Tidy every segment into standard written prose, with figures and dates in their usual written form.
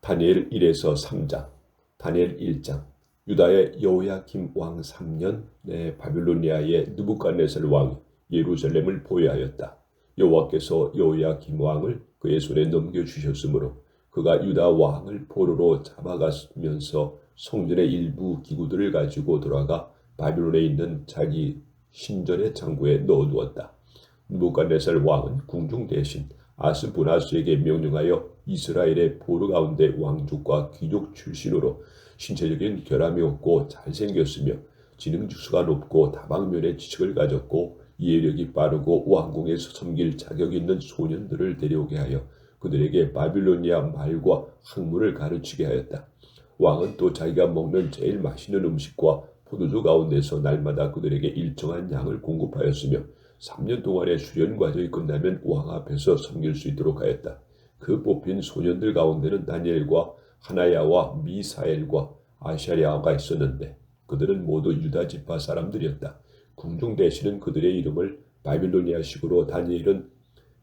다니엘 1에서 3장, 다니엘 1장. 유다의 여호야김 왕 3년에 바빌로니아의 느부갓네살 왕이 예루살렘을 보유하였다. 여호와께서 여호야김 왕을 그의 손에 넘겨주셨으므로 그가 유다 왕을 포로로 잡아가면서 성전의 일부 기구들을 가지고 돌아가 바빌론에 있는 자기 신전의 창고에 넣어두었다. 느부갓네살 왕은 궁중 대신 아스부나스에게 명령하여 이스라엘의 포로 가운데 왕족과 귀족 출신으로 신체적인 결함이 없고 잘생겼으며 지능지수가 높고 다방면의 지식을 가졌고 이해력이 빠르고 왕궁에서 섬길 자격 있는 소년들을 데려오게 하여 그들에게 바빌로니아 말과 학문을 가르치게 하였다. 왕은 또 자기가 먹는 제일 맛있는 음식과 포도주 가운데서 날마다 그들에게 일정한 양을 공급하였으며 3년 동안의 수련 과정이 끝나면 왕 앞에서 섬길 수 있도록 하였다. 그 뽑힌 소년들 가운데는 다니엘과 하나야와 미사엘과 아샤랴가 있었는데 그들은 모두 유다 지파 사람들이었다. 궁중 대신은 그들의 이름을 바빌로니아식으로 다니엘은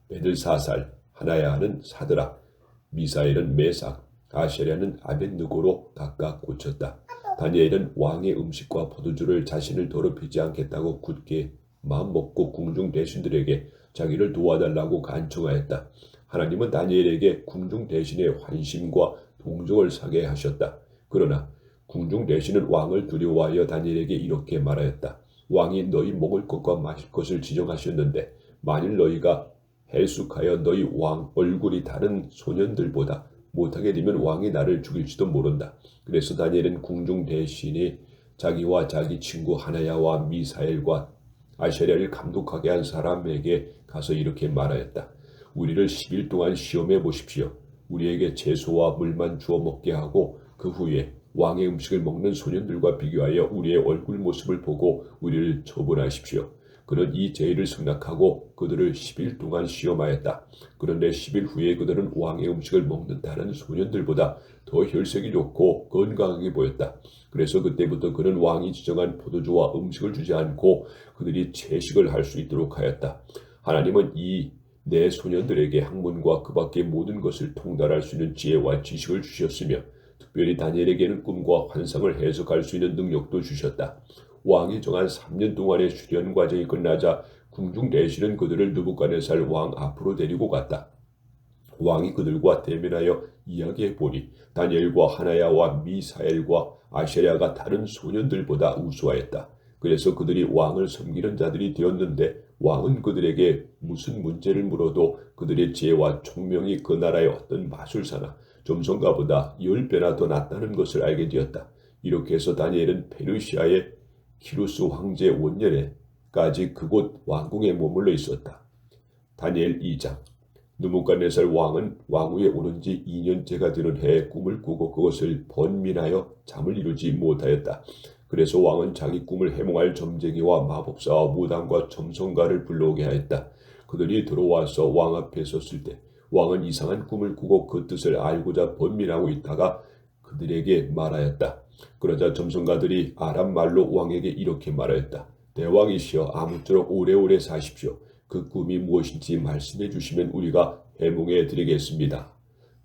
베들사살, 하나야는 사드락, 미사엘은 메삭, 아샤랴는 아벳느고로 각각 고쳤다. 다니엘은 왕의 음식과 포도주를 자신을 더럽히지 않겠다고 굳게 마음먹고 궁중 대신들에게 자기를 도와달라고 간청하였다. 하나님은 다니엘에게 궁중 대신의 환심과 동정을 사게 하셨다. 그러나 궁중 대신은 왕을 두려워하여 다니엘에게 이렇게 말하였다. 왕이 너희 먹을 것과 마실 것을 지정하셨는데 만일 너희가 해숙하여 너희 왕 얼굴이 다른 소년들보다 못하게 되면 왕이 나를 죽일지도 모른다. 그래서 다니엘은 궁중 대신이 자기와 자기 친구 하나야와 미사엘과 아샤랴를 감독하게 한 사람에게 가서 이렇게 말하였다. 우리를 10일 동안 시험해 보십시오. 우리에게 채소와 물만 주어 먹게 하고 그 후에 왕의 음식을 먹는 소년들과 비교하여 우리의 얼굴 모습을 보고 우리를 처분하십시오. 그는 이 제의를 승낙하고 그들을 10일 동안 시험하였다. 그런데 10일 후에 그들은 왕의 음식을 먹는 다른 소년들보다 더 혈색이 좋고 건강하게 보였다. 그래서 그때부터 그는 왕이 지정한 포도주와 음식을 주지 않고 그들이 채식을 할 수 있도록 하였다. 하나님은 이 내 소년들에게 학문과 그 밖의 모든 것을 통달할 수 있는 지혜와 지식을 주셨으며 특별히 다니엘에게는 꿈과 환상을 해석할 수 있는 능력도 주셨다. 왕이 정한 3년 동안의 수련 과정이 끝나자 궁중 대신은 그들을 느부갓네살 왕 앞으로 데리고 갔다. 왕이 그들과 대면하여 이야기해 보니 다니엘과 하나야와 미사엘과 아샤랴가 다른 소년들보다 우수하였다. 그래서 그들이 왕을 섬기는 자들이 되었는데 왕은 그들에게 무슨 문제를 물어도 그들의 지혜와 총명이 그 나라의 어떤 마술사나 점성가보다 10배나 더 낫다는 것을 알게 되었다. 이렇게 해서 다니엘은 페르시아의 키루스 황제 원년에까지 그곳 왕궁에 머물러 있었다. 다니엘 2장. 느부갓네살 왕은 왕위에 오른 지 2년째가 되는 해에 꿈을 꾸고 그것을 번민하여 잠을 이루지 못하였다. 그래서 왕은 자기 꿈을 해몽할 점쟁이와 마법사와 무당과 점성가를 불러오게 하였다. 그들이 들어와서 왕 앞에 섰을 때 왕은 이상한 꿈을 꾸고 그 뜻을 알고자 번민하고 있다가 그들에게 말하였다. 그러자 점성가들이 아람 말로 왕에게 이렇게 말하였다. 대왕이시여 아무쪼록 오래오래 사십시오. 그 꿈이 무엇인지 말씀해 주시면 우리가 해몽해 드리겠습니다.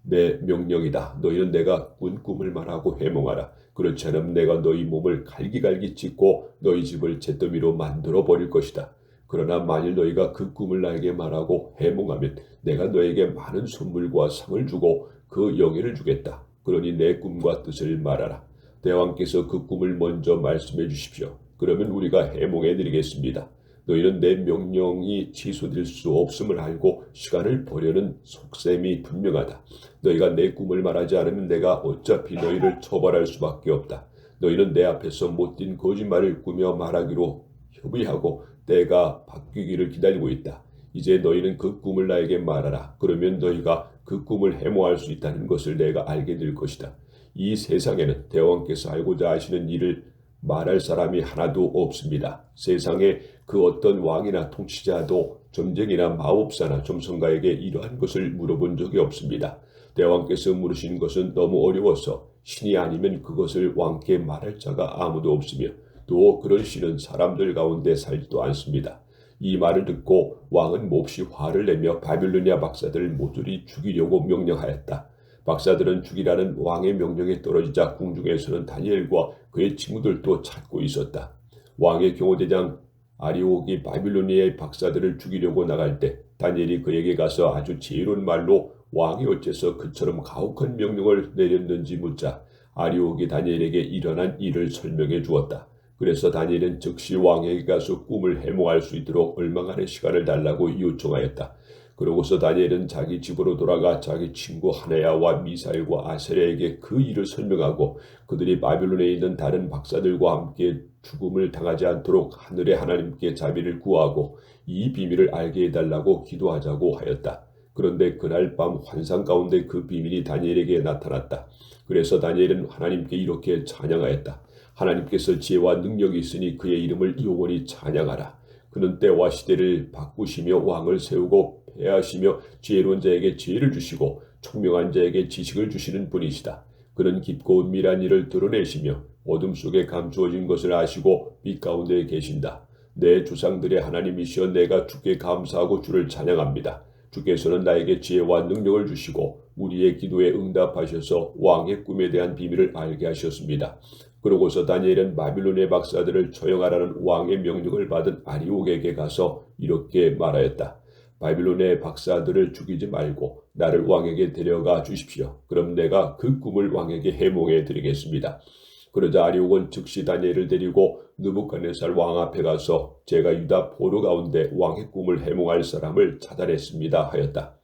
내 명령이다. 너희는 내가 꾼 꿈을 말하고 해몽하라. 그렇지 않으면 내가 너희 몸을 갈기갈기 찢고 너희 집을 잿더미로 만들어 버릴 것이다. 그러나 만일 너희가 그 꿈을 나에게 말하고 해몽하면 내가 너에게 많은 선물과 상을 주고 그 영예를 주겠다. 그러니 내 꿈과 뜻을 말하라. 대왕께서 그 꿈을 먼저 말씀해 주십시오. 그러면 우리가 해몽해 드리겠습니다. 너희는 내 명령이 취소될 수 없음을 알고 시간을 버려는 속셈이 분명하다. 너희가 내 꿈을 말하지 않으면 내가 어차피 너희를 처벌할 수밖에 없다. 너희는 내 앞에서 못된 거짓말을 꾸며 말하기로 협의하고 때가 바뀌기를 기다리고 있다. 이제 너희는 그 꿈을 나에게 말하라. 그러면 너희가 그 꿈을 해몽할 수 있다는 것을 내가 알게 될 것이다. 이 세상에는 대왕께서 알고자 하시는 일을 말할 사람이 하나도 없습니다. 세상에 그 어떤 왕이나 통치자도 점쟁이나 마법사나 점성가에게 이러한 것을 물어본 적이 없습니다. 대왕께서 물으신 것은 너무 어려워서 신이 아니면 그것을 왕께 말할 자가 아무도 없으며 또 그런 신은 사람들 가운데 살지도 않습니다. 이 말을 듣고 왕은 몹시 화를 내며 바빌로니아 박사들을 모조리 죽이려고 명령하였다. 박사들은 죽이라는 왕의 명령에 떨어지자 궁중에서는 다니엘과 그의 친구들도 찾고 있었다. 왕의 경호대장 아리옥이 바빌로니아의 박사들을 죽이려고 나갈 때 다니엘이 그에게 가서 아주 지혜로운 말로 왕이 어째서 그처럼 가혹한 명령을 내렸는지 묻자 아리옥이 다니엘에게 일어난 일을 설명해 주었다. 그래서 다니엘은 즉시 왕에게 가서 꿈을 해몽할 수 있도록 얼마간의 시간을 달라고 요청하였다. 그러고서 다니엘은 자기 집으로 돌아가 자기 친구 하나야와 미사일과 아세랴에게 그 일을 설명하고 그들이 바빌론에 있는 다른 박사들과 함께 죽음을 당하지 않도록 하늘의 하나님께 자비를 구하고 이 비밀을 알게 해달라고 기도하자고 하였다. 그런데 그날 밤 환상 가운데 그 비밀이 다니엘에게 나타났다. 그래서 다니엘은 하나님께 이렇게 찬양하였다. 하나님께서 지혜와 능력이 있으니 그의 이름을 영원히 찬양하라. 그는 때와 시대를 바꾸시며 왕을 세우고 패하시며 지혜로운 자에게 지혜를 주시고 총명한 자에게 지식을 주시는 분이시다. 그는 깊고 은밀한 일을 드러내시며 어둠 속에 감추어진 것을 아시고 빛 가운데 계신다. 내 조상들의 하나님이시여 내가 주께 감사하고 주를 찬양합니다. 주께서는 나에게 지혜와 능력을 주시고 우리의 기도에 응답하셔서 왕의 꿈에 대한 비밀을 알게 하셨습니다. 그러고서 다니엘은 바빌론의 박사들을 처형하라는 왕의 명령을 받은 아리옥에게 가서 이렇게 말하였다. 바빌론의 박사들을 죽이지 말고 나를 왕에게 데려가 주십시오. 그럼 내가 그 꿈을 왕에게 해몽해 드리겠습니다. 그러자 아리옥은 즉시 다니엘을 데리고 느부갓네살 왕 앞에 가서 제가 유다 포로 가운데 왕의 꿈을 해몽할 사람을 찾아냈습니다 하였다.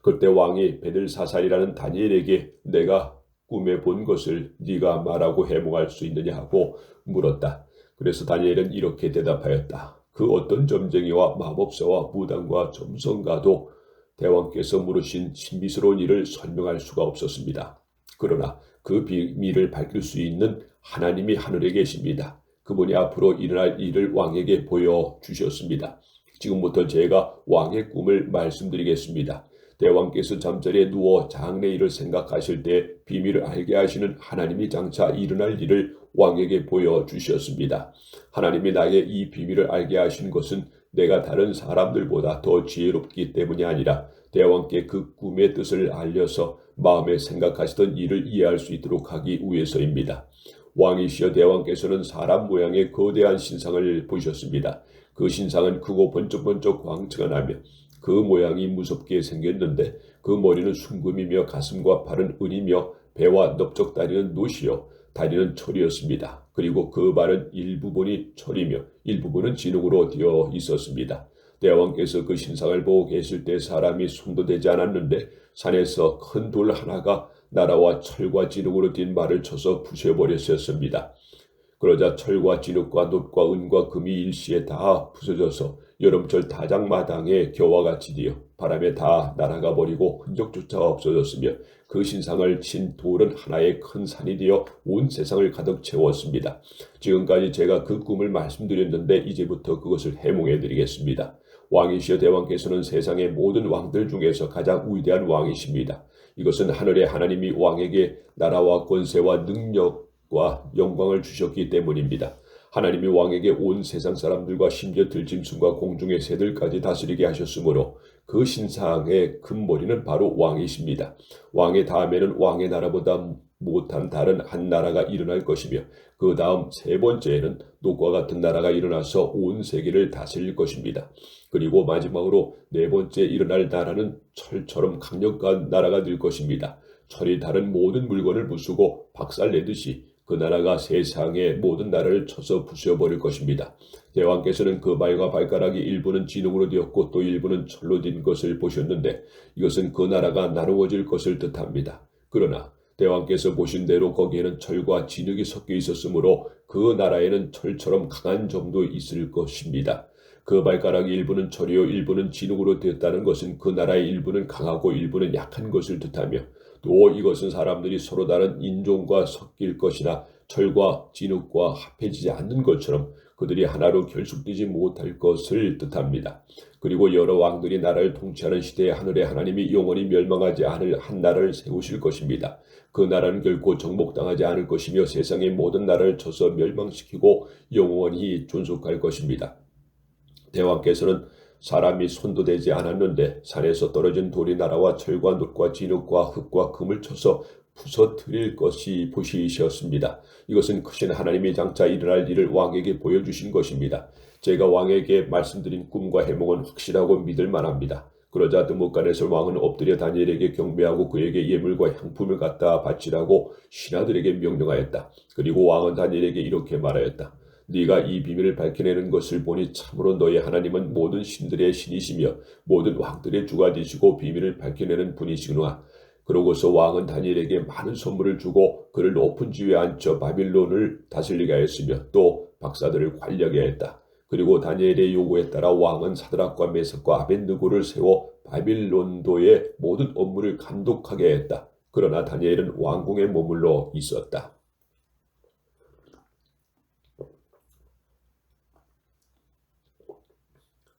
그때 왕이 베들사살이라는 다니엘에게 내가 꿈에 본 것을 네가 말하고 해몽할 수 있느냐 하고 물었다. 그래서 다니엘은 이렇게 대답하였다. 그 어떤 점쟁이와 마법사와 무당과 점성가도 대왕께서 물으신 신비스러운 일을 설명할 수가 없었습니다. 그러나 그 비밀을 밝힐 수 있는 하나님이 하늘에 계십니다. 그분이 앞으로 일어날 일을 왕에게 보여주셨습니다. 지금부터 제가 왕의 꿈을 말씀드리겠습니다. 대왕께서 잠자리에 누워 장래 일을 생각하실 때 비밀을 알게 하시는 하나님이 장차 일어날 일을 왕에게 보여주셨습니다. 하나님이 나에게 이 비밀을 알게 하신 것은 내가 다른 사람들보다 더 지혜롭기 때문이 아니라 대왕께 그 꿈의 뜻을 알려서 마음에 생각하시던 일을 이해할 수 있도록 하기 위해서입니다. 왕이시여 대왕께서는 사람 모양의 거대한 신상을 보셨습니다. 그 신상은 크고 번쩍번쩍 광채가 나며 그 모양이 무섭게 생겼는데 그 머리는 순금이며 가슴과 팔은 은이며 배와 넓적 다리는 노시요 다리는 철이었습니다. 그리고 그 발은 일부분이 철이며 일부분은 진흙으로 되어 있었습니다. 대왕께서 그 신상을 보고 계실 때 사람이 손도 대지 않았는데 산에서 큰 돌 하나가 나라와 철과 진흙으로 된 말을 쳐서 부숴버렸었습니다. 그러자 철과 진흙과 놋과 은과 금이 일시에 다 부서져서 여름철 다장마당에 겨와 같이 되어 바람에 다 날아가 버리고 흔적조차 없어졌으며 그 신상을 친 돌은 하나의 큰 산이 되어 온 세상을 가득 채웠습니다. 지금까지 제가 그 꿈을 말씀드렸는데 이제부터 그것을 해몽해 드리겠습니다. 왕이시여 대왕께서는 세상의 모든 왕들 중에서 가장 위대한 왕이십니다. 이것은 하늘의 하나님이 왕에게 나라와 권세와 능력과 영광을 주셨기 때문입니다. 하나님이 왕에게 온 세상 사람들과 심지어 들짐승과 공중의 새들까지 다스리게 하셨으므로 그 신상의 금머리는 바로 왕이십니다. 왕의 다음에는 왕의 나라보다 못한 다른 한 나라가 일어날 것이며 그 다음 세 번째에는 녹과 같은 나라가 일어나서 온 세계를 다스릴 것입니다. 그리고 마지막으로 네 번째 일어날 나라는 철처럼 강력한 나라가 될 것입니다. 철이 다른 모든 물건을 부수고 박살내듯이 그 나라가 세상의 모든 나라를 쳐서 부숴버릴 것입니다. 대왕께서는 그 발과 발가락이 일부는 진흙으로 되었고 또 일부는 철로 된 것을 보셨는데 이것은 그 나라가 나누어질 것을 뜻합니다. 그러나 대왕께서 보신 대로 거기에는 철과 진흙이 섞여 있었으므로 그 나라에는 철처럼 강한 점도 있을 것입니다. 그 발가락이 일부는 철이요 일부는 진흙으로 되었다는 것은 그 나라의 일부는 강하고 일부는 약한 것을 뜻하며 또 이것은 사람들이 서로 다른 인종과 섞일 것이나 철과 진흙과 합해지지 않는 것처럼 그들이 하나로 결속되지 못할 것을 뜻합니다. 그리고 여러 왕들이 나라를 통치하는 시대에 하늘의 하나님이 영원히 멸망하지 않을 한 나라를 세우실 것입니다. 그 나라는 결코 정복당하지 않을 것이며 세상의 모든 나라를 쳐서 멸망시키고 영원히 존속할 것입니다. 대왕께서는 사람이 손도 대지 않았는데 산에서 떨어진 돌이 날아와 철과 놋과 진흙과 흙과 금을 쳐서 부서뜨릴 것이 보시이셨습니다. 이것은 크신 하나님이 장차 일어날 일을 왕에게 보여주신 것입니다. 제가 왕에게 말씀드린 꿈과 해몽은 확실하고 믿을 만합니다. 그러자 느부갓네살 왕은 엎드려 다니엘에게 경배하고 그에게 예물과 향품을 갖다 바치라고 신하들에게 명령하였다. 그리고 왕은 다니엘에게 이렇게 말하였다. 네가 이 비밀을 밝혀내는 것을 보니 참으로 너희 하나님은 모든 신들의 신이시며 모든 왕들의 주가 되시고 비밀을 밝혀내는 분이시구나. 그러고서 왕은 다니엘에게 많은 선물을 주고 그를 높은 지위에 앉혀 바빌론을 다스리게 하였으며 또 박사들을 관리하게 했다. 그리고 다니엘의 요구에 따라 왕은 사드락과 메삭과 아벳느고를 세워 바빌론도의 모든 업무를 감독하게 했다. 그러나 다니엘은 왕궁에 머물러 있었다.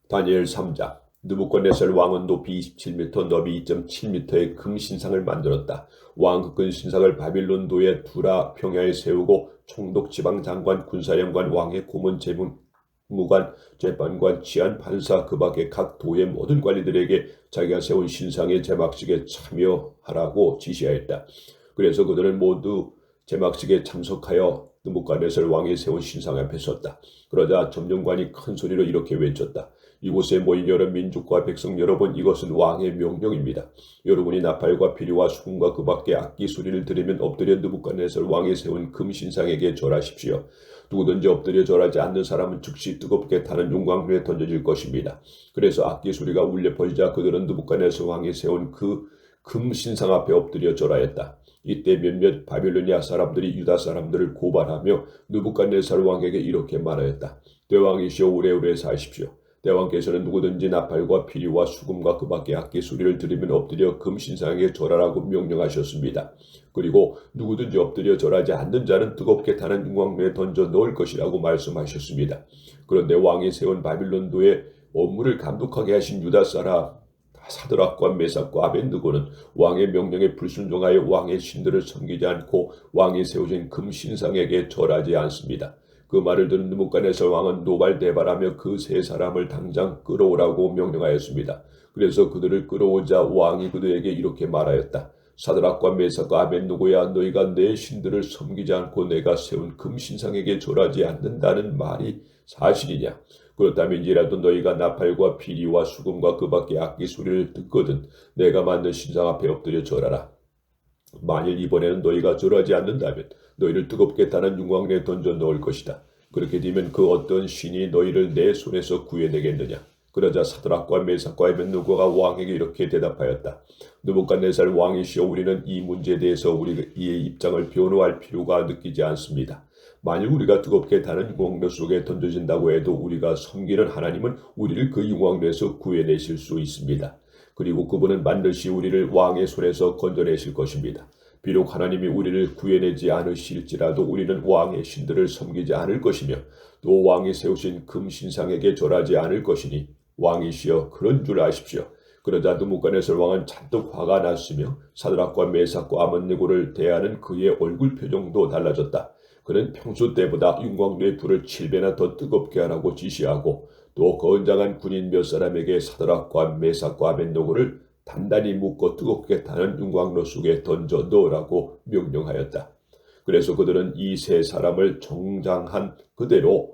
다니엘 3장. 느부갓네살 왕은 높이 27m, 너비 2.7m의 금신상을 만들었다. 왕 그 금신상을 바빌론도의 두라 평야에 세우고 총독 지방장관, 군사령관, 왕의 고문, 재무관, 재판관, 치안, 판사, 그 밖의 각 도의 모든 관리들에게 자기가 세운 신상의 제막식에 참여하라고 지시하였다. 그래서 그들은 모두 제막식에 참석하여 느부갓네살 왕이 세운 신상 앞에 섰다. 그러자 점령관이 큰 소리로 이렇게 외쳤다. 이곳에 모인 여러 민족과 백성 여러분, 이것은 왕의 명령입니다. 여러분이 나팔과 피리와 수금과 그 밖의 악기 소리를 들으면 엎드려 느부갓네살 왕이 세운 금신상에게 절하십시오. 누구든지 엎드려 절하지 않는 사람은 즉시 뜨겁게 타는 용광로에 던져질 것입니다. 그래서 악기 소리가 울려 퍼지자 그들은 느부갓네살 왕이 세운 그 금신상 앞에 엎드려 절하였다. 이때 몇몇 바빌로니아 사람들이 유다 사람들을 고발하며 느부갓네살 왕에게 이렇게 말하였다. 대왕이시여 오래오래 사십시오. 대왕께서는 누구든지 나팔과 피리와 수금과 그 밖의 악기 소리를 들으면 엎드려 금신상에게 절하라고 명령하셨습니다. 그리고 누구든지 엎드려 절하지 않는 자는 뜨겁게 타는 용광로에 던져 넣을 것이라고 말씀하셨습니다. 그런데 왕이 세운 바빌론도의 업무를 감독하게 하신 유다 사람 사드락과 메삭과 아벳느고는 왕의 명령에 불순종하여 왕의 신들을 섬기지 않고 왕이 세우신 금신상에게 절하지 않습니다. 그 말을 들은 느부갓네살 왕은 노발대발하며 그 세 사람을 당장 끌어오라고 명령하였습니다. 그래서 그들을 끌어오자 왕이 그들에게 이렇게 말하였다. 사드락과 메삭과 아벳느고야, 너희가 내 신들을 섬기지 않고 내가 세운 금신상에게 절하지 않는다는 말이 사실이냐? 그렇다면이라도 너희가 나팔과 피리와 수금과 그 밖의 악기 소리를 듣거든 내가 만든 신상 앞에 엎드려 절하라. 만일 이번에는 너희가 절하지 않는다면 너희를 뜨겁게 타는 용광로에 던져 넣을 것이다. 그렇게 되면 그 어떤 신이 너희를 내 손에서 구해내겠느냐. 그러자 사드락과 메삭과 아벳느고가 왕에게 이렇게 대답하였다. 느부갓네살 왕이시여, 우리는 이 문제에 대해서 우리의 입장을 변호할 필요가 느끼지 않습니다. 만일 우리가 뜨겁게 타는 용광로 속에 던져진다고 해도 우리가 섬기는 하나님은 우리를 그 용광로에서 구해내실 수 있습니다. 그리고 그분은 반드시 우리를 왕의 손에서 건져내실 것입니다. 비록 하나님이 우리를 구해내지 않으실지라도 우리는 왕의 신들을 섬기지 않을 것이며 또 왕이 세우신 금신상에게 절하지 않을 것이니 왕이시여 그런 줄 아십시오. 그러자 느부갓네살 왕은 잔뜩 화가 났으며 사드락과 메삭과 아벳느고를 대하는 그의 얼굴 표정도 달라졌다. 그는 평소 때보다 용광로의 불을 7배나 더 뜨겁게 하라고 지시하고 또 건장한 군인 몇 사람에게 사드락과 메삭과 아벳느고를 단단히 묶어 뜨겁게 타는 용광로 속에 던져 넣으라고 명령하였다. 그래서 그들은 이 세 사람을 정장한 그대로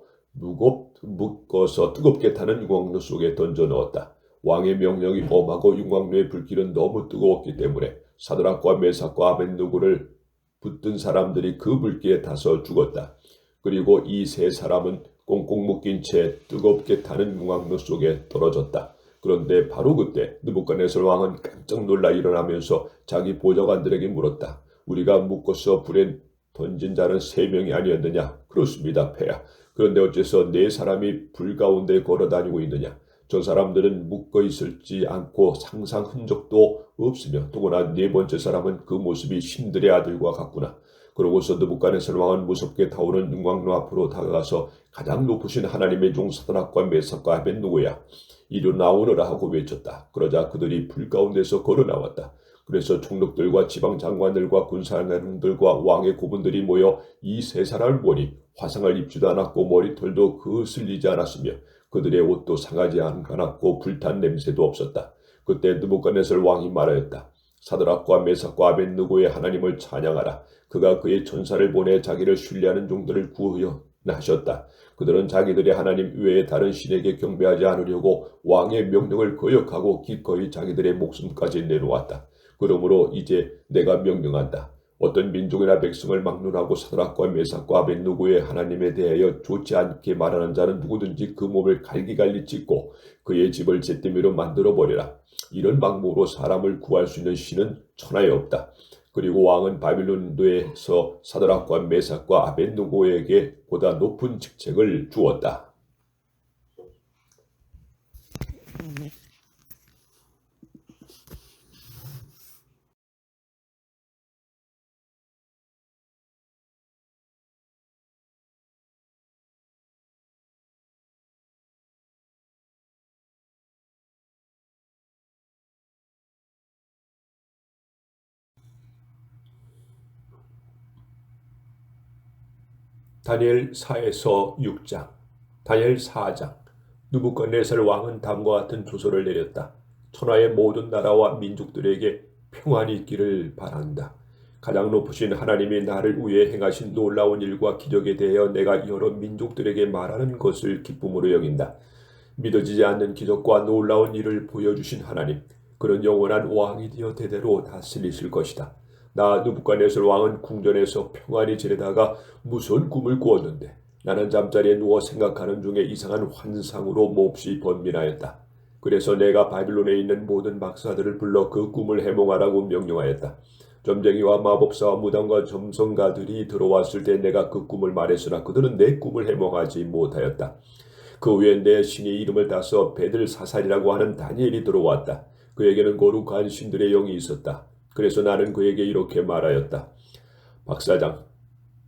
묶어서 뜨겁게 타는 용광로 속에 던져 넣었다. 왕의 명령이 엄하고 용광로의 불길은 너무 뜨거웠기 때문에 사드락과 메삭과 아벳느고를 붙든 사람들이 그 불길에 타서 죽었다. 그리고 이 세 사람은 꽁꽁 묶인 채 뜨겁게 타는 용광로 속에 떨어졌다. 그런데 바로 그때 느부갓네살 왕은 깜짝 놀라 일어나면서 자기 보좌관들에게 물었다. 우리가 묶어서 불에 던진 자는 3명이 아니었느냐? 그렇습니다, 폐하. 그런데 어째서 4사람이 불 가운데 걸어다니고 있느냐? 저 사람들은 묶어 있을지 않고 상상 흔적도 없으며 더구나 4번째 사람은 그 모습이 신들의 아들과 같구나. 그러고서 느부갓네살 왕은 무섭게 타오른 용광로 앞으로 다가가서 가장 높으신 하나님의 종 사드락과 메삭과 아벳느고야, 이리 나오너라 하고 외쳤다. 그러자 그들이 불 가운데서 걸어 나왔다. 그래서 총독들과 지방장관들과 군사령들과 왕의 고문들이 모여 이 세 사람을 보니 화상을 입지도 않았고 머리털도 거슬리지 않았으며 그들의 옷도 상하지 않았고 불탄 냄새도 없었다. 그때 느부갓네살 왕이 말하였다. 사드락과 메삭과 아벳느고의 하나님을 찬양하라. 그가 그의 천사를 보내 자기를 신뢰하는 종들을 구원하셨다. 그들은 자기들의 하나님 외에 다른 신에게 경배하지 않으려고 왕의 명령을 거역하고 기꺼이 자기들의 목숨까지 내놓았다. 그러므로 이제 내가 명령한다. 어떤 민족이나 백성을 막론하고 사드락과 메삭과 아벳느고의 하나님에 대하여 좋지 않게 말하는 자는 누구든지 그 몸을 갈기갈리 찢고 그의 집을 잿더미로 만들어버려라. 이런 방법으로 사람을 구할 수 있는 신은 천하에 없다. 그리고 왕은 바빌론에서 사드락과 메삭과 아벳느고에게 보다 높은 직책을 주었다. 다니엘 4에서 6장, 다니엘 4장. 느부갓네살 왕은 다음과 같은 조서를 내렸다. 천하의 모든 나라와 민족들에게 평안이 있기를 바란다. 가장 높으신 하나님이 나를 위해 행하신 놀라운 일과 기적에 대하여 내가 여러 민족들에게 말하는 것을 기쁨으로 여긴다. 믿어지지 않는 기적과 놀라운 일을 보여주신 하나님, 그는 영원한 왕이 되어 대대로 다스리실 것이다. 나 느부갓네살 왕은 궁전에서 평안히 지내다가 무서운 꿈을 꾸었는데 나는 잠자리에 누워 생각하는 중에 이상한 환상으로 몹시 번민하였다. 그래서 내가 바빌론에 있는 모든 박사들을 불러 그 꿈을 해몽하라고 명령하였다. 점쟁이와 마법사와 무당과 점성가들이 들어왔을 때 내가 그 꿈을 말했으나 그들은 내 꿈을 해몽하지 못하였다. 그 후에 내 신의 이름을 따서 베들사살이라고 하는 다니엘이 들어왔다. 그에게는 거룩한 신들의 영이 있었다. 그래서 나는 그에게 이렇게 말하였다. 박사장,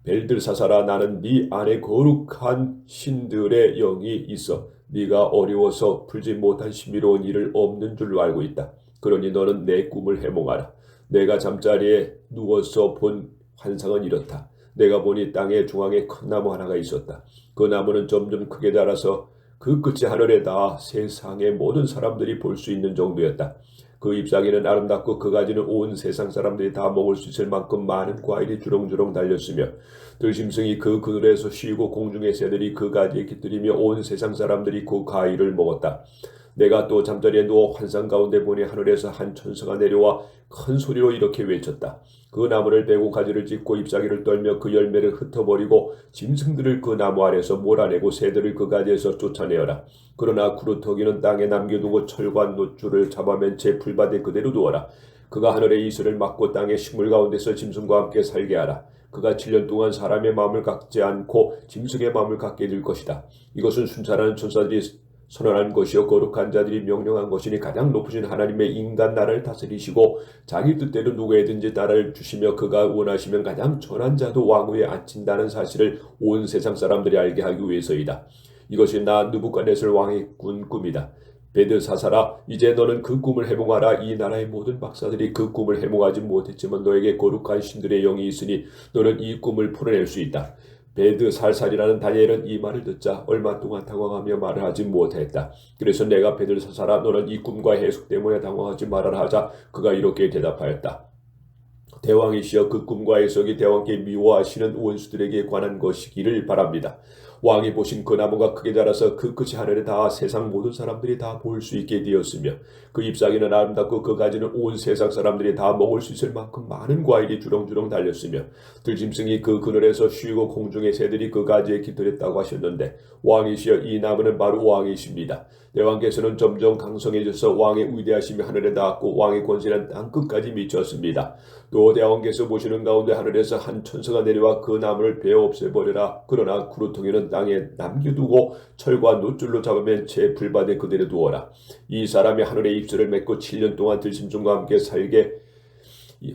벨들사살아, 나는 네 안에 거룩한 신들의 영이 있어 네가 어려워서 풀지 못한 신비로운 일을 없는 줄로 알고 있다. 그러니 너는 내 꿈을 해몽하라. 내가 잠자리에 누워서 본 환상은 이렇다. 내가 보니 땅의 중앙에 큰 나무 하나가 있었다. 그 나무는 점점 크게 자라서 그 끝이 하늘에 닿아 세상의 모든 사람들이 볼 수 있는 정도였다. 그 잎사귀는 아름답고 그 가지는 온 세상 사람들이 다 먹을 수 있을 만큼 많은 과일이 주렁주렁 달렸으며 들짐승이 그 그늘에서 쉬고 공중의 새들이 그 가지에 깃들이며 온 세상 사람들이 그 과일을 먹었다. 내가 또 잠자리에 누워 환상 가운데 보니 하늘에서 한 천사가 내려와 큰 소리로 이렇게 외쳤다. 그 나무를 베고 가지를 찢고 잎사귀를 떨며 그 열매를 흩어버리고 짐승들을 그 나무 아래서 몰아내고 새들을 그 가지에서 쫓아내어라. 그러나 구루터기는 땅에 남겨두고 철과 놋줄을 잡아맨 채 풀밭에 그대로 두어라. 그가 하늘의 이슬을 막고 땅의 식물 가운데서 짐승과 함께 살게 하라. 그가 7년 동안 사람의 마음을 갖지 않고 짐승의 마음을 갖게 될 것이다. 이것은 순찰하는 천사들이 선언한 것이요 거룩한 자들이 명령한 것이니 가장 높으신 하나님의 인간 나라를 다스리시고 자기 뜻대로 누구에든지 나라를 주시며 그가 원하시면 가장 전한 자도 왕위에 앉힌다는 사실을 온 세상 사람들이 알게 하기 위해서이다. 이것이 나 느부갓네살 왕의 꾼 꿈이다. 벨드사살아, 이제 너는 그 꿈을 해몽하라. 이 나라의 모든 박사들이 그 꿈을 해몽하지 못했지만 너에게 거룩한 신들의 영이 있으니 너는 이 꿈을 풀어낼 수 있다. 벨드살살이라는 다니엘은 이 말을 듣자 얼마 동안 당황하며 말을 하지 못했다. 그래서 내가 벨드사살아, 너는 이 꿈과 해석 때문에 당황하지 말아라 하자 그가 이렇게 대답하였다. 대왕이시여, 그 꿈과 해석이 대왕께 미워하시는 원수들에게 관한 것이기를 바랍니다. 왕이 보신 그 나무가 크게 자라서 그 끝이 하늘에 닿아 세상 모든 사람들이 다 볼 수 있게 되었으며 그 잎사귀는 아름답고 그 가지는 온 세상 사람들이 다 먹을 수 있을 만큼 많은 과일이 주렁주렁 달렸으며 들짐승이 그 그늘에서 쉬고 공중의 새들이 그 가지에 깃들였다고 하셨는데 왕이시여, 이 나무는 바로 왕이십니다. 대왕께서는 점점 강성해져서 왕의 위대하심이 하늘에 닿았고 왕의 권세는 땅 끝까지 미쳤습니다. 또 대왕께서 보시는 가운데 하늘에서 한 천사가 내려와 그 나무를 베어 없애버려라. 그러나 구루통에는 땅에 남겨두고 철과 놋줄로 잡으면 제 불밭에 그대로 두어라. 이 사람이 하늘의 입술을 맺고 7년 동안 들짐승과 함께 살게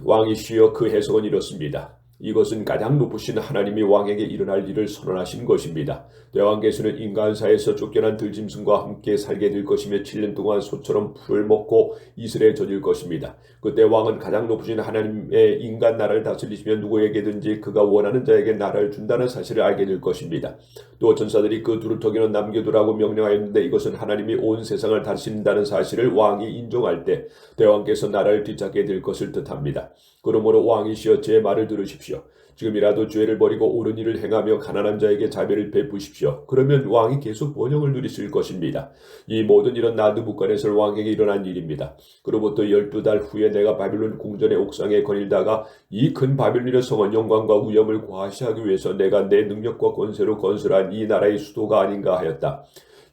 왕이시여, 그 해석은 이렇습니다. 이것은 가장 높으신 하나님이 왕에게 일어날 일을 선언하신 것입니다. 대왕께서는 인간사에서 쫓겨난 들짐승과 함께 살게 될 것이며 7년 동안 소처럼 풀을 먹고 이슬에 젖을 것입니다. 그때 왕은 가장 높으신 하나님의 인간 나라를 다스리시며 누구에게든지 그가 원하는 자에게 나라를 준다는 사실을 알게 될 것입니다. 또 전사들이 그 두루터기는 남겨두라고 명령하였는데 이것은 하나님이 온 세상을 다스린다는 사실을 왕이 인정할 때 대왕께서 나라를 뒤찾게 될 것을 뜻합니다. 그러므로 왕이시여 제 말을 들으십시오. 지금이라도 죄를 버리고 옳은 일을 행하며 가난한 자에게 자비를 베푸십시오. 그러면 왕이 계속 번영을 누리실 것입니다. 이 모든 일은 느부갓네살 왕에게 일어난 일입니다. 그로부터 12달 후에 내가 바빌론 궁전의 옥상에 거닐다가 이 큰 바빌론의 성은 영광과 위엄을 과시하기 위해서 내가 내 능력과 권세로 건설한 이 나라의 수도가 아닌가 하였다.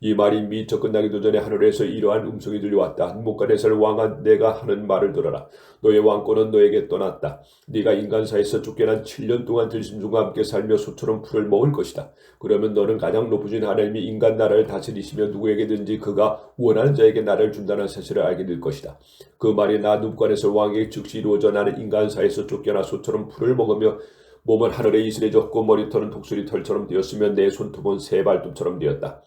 이 말이 미처 끝나기도 전에 하늘에서 이러한 음성이 들려왔다. 느부갓네살 왕아, 내가 하는 말을 들어라. 너의 왕권은 너에게 떠났다. 네가 인간사에서 쫓겨난 7년 동안 들짐승과 함께 살며 소처럼 풀을 먹을 것이다. 그러면 너는 가장 높으신 하나님이 인간 나라를 다스리시며 누구에게든지 그가 원하는 자에게 나라를 준다는 사실을 알게 될 것이다. 그 말이 느부갓네살 왕에게 즉시 이루어져 나는 인간사에서 쫓겨나 소처럼 풀을 먹으며 몸은 하늘에 이슬에 젖고 머리털은 독수리 털처럼 되었으며 내 손톱은 새 발톱처럼 되었다.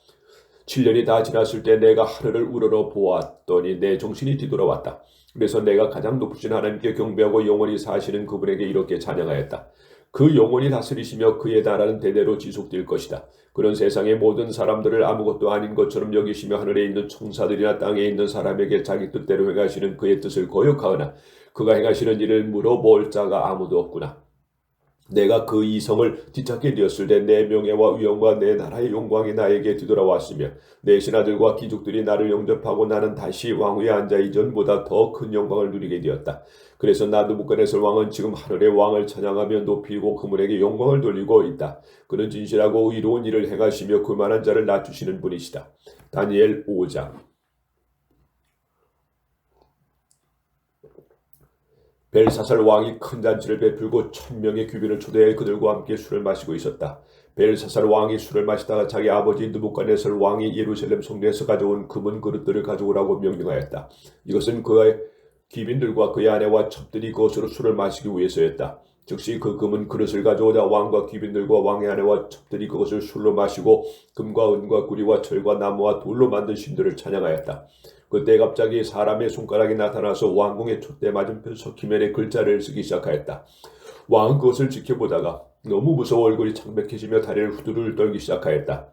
7년이 다 지났을 때 내가 하늘을 우러러 보았더니 내 정신이 뒤돌아왔다. 그래서 내가 가장 높으신 하나님께 경배하고 영원히 사시는 그분에게 이렇게 찬양하였다. 그 영원히 다스리시며 그의 나라는 대대로 지속될 것이다. 그런 세상의 모든 사람들을 아무것도 아닌 것처럼 여기시며 하늘에 있는 총사들이나 땅에 있는 사람에게 자기 뜻대로 행하시는 그의 뜻을 거역하거나 그가 행하시는 일을 물어볼 자가 아무도 없구나. 내가 그 이성을 뒤찾게 되었을 때 내 명예와 위엄과 내 나라의 영광이 나에게 뒤돌아왔으며 내 신하들과 귀족들이 나를 영접하고 나는 다시 왕위에 앉아 이전보다 더 큰 영광을 누리게 되었다. 그래서 느부갓네살 왕은 지금 하늘의 왕을 찬양하며 높이고 그분에게 영광을 돌리고 있다. 그는 진실하고 의로운 일을 행하시며 그만한 자를 낮추시는 분이시다. 다니엘 5장. 벨사살 왕이 큰 잔치를 베풀고 1000명의 귀빈을 초대해 그들과 함께 술을 마시고 있었다. 벨사살 왕이 술을 마시다가 자기 아버지 느부갓네살 왕이 예루살렘 성전에서 가져온 금은 그릇들을 가져오라고 명령하였다. 이것은 그의 귀빈들과 그의 아내와 첩들이 그것으로 술을 마시기 위해서였다. 즉시 그 금은 그릇을 가져오자 왕과 귀빈들과 왕의 아내와 첩들이 그것을 술로 마시고 금과 은과 구리와 철과 나무와 돌로 만든 신들을 찬양하였다. 그때 갑자기 사람의 손가락이 나타나서 왕궁의 촛대 맞은편 서기면에 글자를 쓰기 시작하였다. 왕은 그것을 지켜보다가 너무 무서워 얼굴이 창백해지며 다리를 후두를 떨기 시작하였다.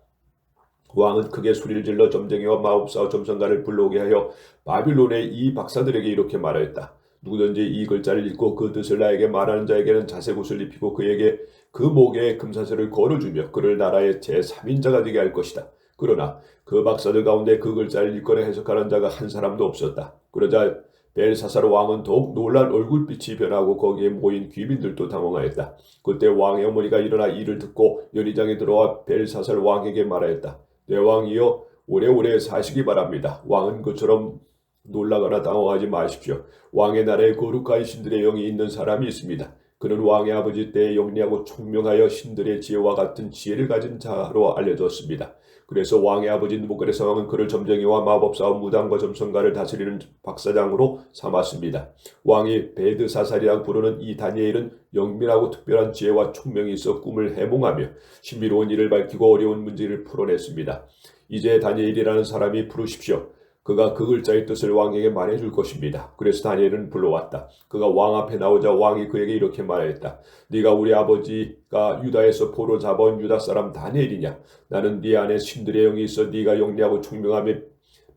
왕은 크게 소리를 질러 점쟁이와 마법사와 점성가를 불러오게 하여 바빌론의 이 박사들에게 이렇게 말하였다. 누구든지 이 글자를 읽고 그 뜻을 나에게 말하는 자에게는 자색 옷을 입히고 그에게 그 목에 금사슬을 걸어주며 그를 나라의 제3인자가 되게 할 것이다. 그러나 그 박사들 가운데 그 글자를 읽거나 해석하는 자가 한 사람도 없었다. 그러자 벨사살 왕은 더욱 놀란 얼굴빛이 변하고 거기에 모인 귀빈들도 당황하였다. 그때 왕의 어머니가 일어나 이를 듣고 연희장에 들어와 벨사살 왕에게 말하였다. 내 왕이여 오래오래 사시기 바랍니다. 왕은 그처럼 놀라거나 당황하지 마십시오. 왕의 나라에 거룩한 신들의 영이 있는 사람이 있습니다. 그는 왕의 아버지 때에 영리하고 총명하여 신들의 지혜와 같은 지혜를 가진 자로 알려졌습니다. 그래서 왕의 아버지 느부갓네살 왕은 그를 점쟁이와 마법사와 무당과 점성가를 다스리는 박사장으로 삼았습니다. 왕이 베드사살이라고 부르는 이 다니엘은 영민하고 특별한 지혜와 총명이 있어 꿈을 해몽하며 신비로운 일을 밝히고 어려운 문제를 풀어냈습니다. 이제 다니엘이라는 사람이 부르십시오. 그가 그 글자의 뜻을 왕에게 말해줄 것입니다. 그래서 다니엘은 불러왔다. 그가 왕 앞에 나오자 왕이 그에게 이렇게 말하였다. 네가 우리 아버지가 유다에서 포로 잡아온 유다 사람 다니엘이냐? 나는 네 안에 신들의 영이 있어 네가 영리하고 총명하며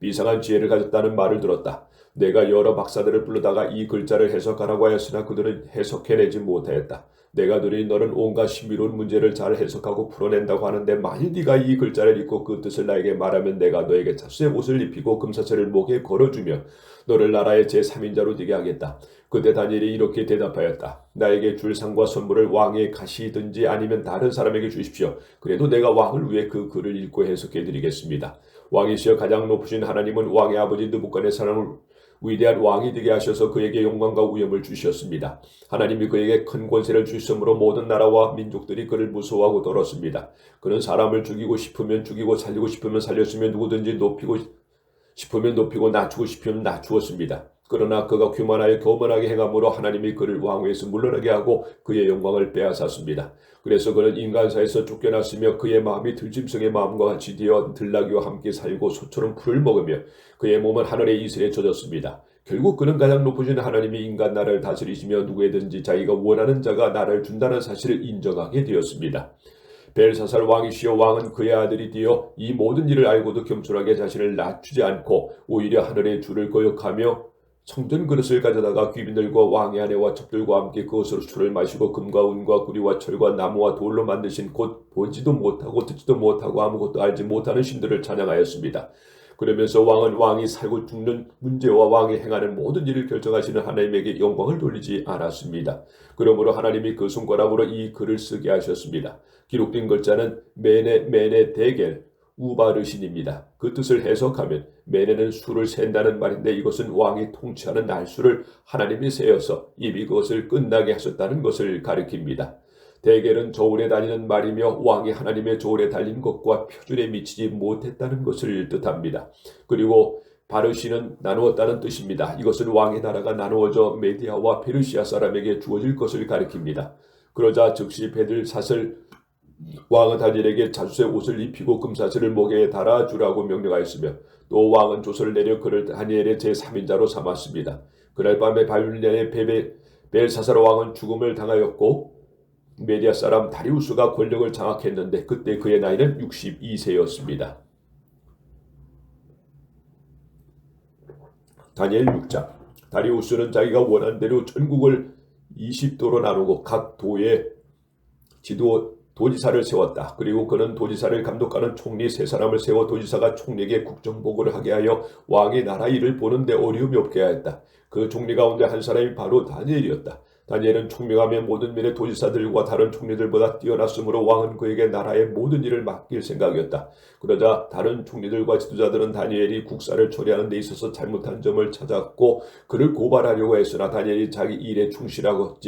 비상한 지혜를 가졌다는 말을 들었다. 내가 여러 박사들을 불러다가 이 글자를 해석하라고 하였으나 그들은 해석해내지 못하였다. 내가 들으니 너는 온갖 신비로운 문제를 잘 해석하고 풀어낸다고 하는데 만일 네가 이 글자를 읽고 그 뜻을 나에게 말하면 내가 너에게 자수의 옷을 입히고 금사슬을 목에 걸어주며 너를 나라의 제3인자로 되게 하겠다. 그때 다니엘이 이렇게 대답하였다. 나에게 줄 상과 선물을 왕의 가시든지 아니면 다른 사람에게 주십시오. 그래도 내가 왕을 위해 그 글을 읽고 해석해드리겠습니다. 왕이시여 가장 높으신 하나님은 왕의 아버지 느부갓네살을 위대한 왕이 되게 하셔서 그에게 영광과 위엄을 주셨습니다. 하나님이 그에게 큰 권세를 주셨으므로 모든 나라와 민족들이 그를 무서워하고 떨었습니다. 그는 사람을 죽이고 싶으면 죽이고 살리고 싶으면 살렸으며 누구든지 높이고 싶으면 높이고 낮추고 싶으면 낮추었습니다. 그러나 그가 교만하여 교만하게 행함으로 하나님이 그를 왕위에서 물러나게 하고 그의 영광을 빼앗았습니다. 그래서 그는 인간사에서 쫓겨났으며 그의 마음이 들짐승의 마음과 같이 되어 들나귀와 함께 살고 소처럼 풀을 먹으며 그의 몸은 하늘의 이슬에 젖었습니다. 결국 그는 가장 높으신 하나님이 인간 나라를 다스리시며 누구에든지 자기가 원하는 자가 나라를 준다는 사실을 인정하게 되었습니다. 벨사살 왕이시여 왕은 그의 아들이 되어 이 모든 일을 알고도 겸손하게 자신을 낮추지 않고 오히려 하늘의 주를 거역하며 성전 그릇을 가져다가 귀빈들과 왕의 아내와 첩들과 함께 그것으로 술을 마시고 금과 은과 구리와 철과 나무와 돌로 만드신 곧 보지도 못하고 듣지도 못하고 아무것도 알지 못하는 신들을 찬양하였습니다. 그러면서 왕은 왕이 살고 죽는 문제와 왕이 행하는 모든 일을 결정하시는 하나님에게 영광을 돌리지 않았습니다. 그러므로 하나님이 그 손가락으로 이 글을 쓰게 하셨습니다. 기록된 글자는 메네 데겔 우바르신입니다. 그 뜻을 해석하면 메네는 수를 센다는 말인데 이것은 왕이 통치하는 날수를 하나님이 세어서 이미 그것을 끝나게 하셨다는 것을 가리킵니다. 데겔은 저울에 달리는 말이며 왕이 하나님의 저울에 달린 것과 표준에 미치지 못했다는 것을 뜻합니다. 그리고 바르시는 나누었다는 뜻입니다. 이것은 왕의 나라가 나누어져 메디아와 페르시아 사람에게 주어질 것을 가리킵니다. 그러자 즉시 베들사슬 왕은 다니엘에게 자주색 옷을 입히고 금사슬을 목에 달아주라고 명령하였으며 또 왕은 조서를 내려 그를 다니엘의 제3인자로 삼았습니다. 그날 밤에 바빌론의 벨사살 왕은 죽음을 당하였고 메디아 사람 다리우스가 권력을 장악했는데 그때 그의 나이는 62세였습니다. 다니엘 6장. 다리우스는 자기가 원한 대로 전국을 20도로 나누고 각 도에 도지사를 세웠다. 그리고 그는 도지사를 감독하는 총리 3사람을 세워 도지사가 총리에게 국정보고를 하게 하여 왕의 나라 일을 보는데 어려움이 없게 하였다. 그 총리 가운데 한 사람이 바로 다니엘이었다. 다니엘은 총명하며 모든 면의 도지사들과 다른 총리들보다 뛰어났으므로 왕은 그에게 나라의 모든 일을 맡길 생각이었다. 그러자 다른 총리들과 지도자들은 다니엘이 국사를 처리하는 데 있어서 잘못한 점을 찾았고 그를 고발하려고 했으나 다니엘이 자기 일에 충실하고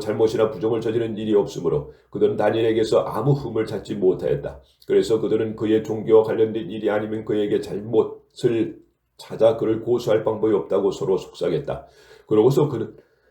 잘못이나 부정을 저지른 일이 없으므로 그들은 다니엘에게서 아무 흠을 찾지 못하였다. 그래서 그들은 그의 종교와 관련된 일이 아니면 그에게 잘못을 찾아 그를 고소할 방법이 없다고 서로 속삭였다. 그러고서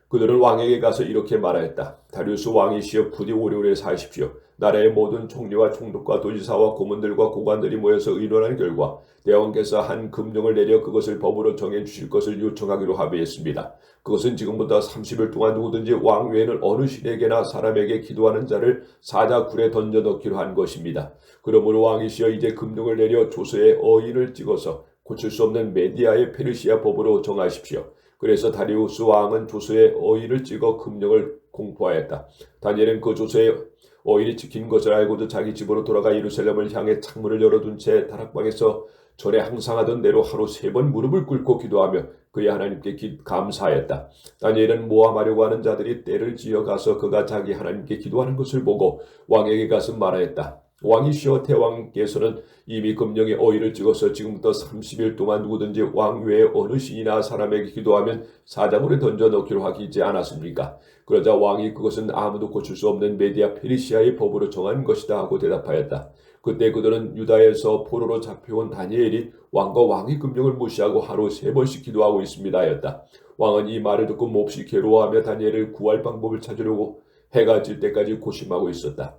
그들은 왕에게 가서 이렇게 말하였다. 다리우스 왕이시여 부디 오래오래 사십시오. 나라의 모든 총리와 총독과 도지사와 고문들과 고관들이 모여서 의논한 결과 대왕께서 한 금령을 내려 그것을 법으로 정해주실 것을 요청하기로 합의했습니다. 그것은 지금부터 30일 동안 누구든지 왕 외에는 어느 신에게나 사람에게 기도하는 자를 사자굴에 던져넣기로 한 것입니다. 그러므로 왕이시여 이제 금령을 내려 조서에 어인을 찍어서 고칠 수 없는 메디아의 페르시아 법으로 정하십시오. 그래서 다리우스 왕은 조서에 어인을 찍어 금령을 공포하였다. 다니엘은 그 조서에 어인이 찍힌 것을 알고도 자기 집으로 돌아가 예루살렘을 향해 창문을 열어둔 채 다락방에서 전에 항상 하던 대로 하루 3번 무릎을 꿇고 기도하며 그의 하나님께 감사하였다. 다니엘은 모함하려고 하는 자들이 떼를 지어가서 그가 자기 하나님께 기도하는 것을 보고 왕에게 가서 말하였다. 왕이시여 대왕께서는 이미 금령에 어인을 찍어서 지금부터 30일 동안 누구든지 왕 외에 어느 신이나 사람에게 기도하면 사자굴에 던져 넣기로 하지 않았습니까? 그러자 왕이 그것은 아무도 고칠 수 없는 메디아 페르시아의 법으로 정한 것이다 하고 대답하였다. 그때 그들은 유다에서 포로로 잡혀온 다니엘이 왕과 왕의 금령을 무시하고 하루 3번씩 기도하고 있습니다 하였다. 왕은 이 말을 듣고 몹시 괴로워하며 다니엘을 구할 방법을 찾으려고 해가 질 때까지 고심하고 있었다.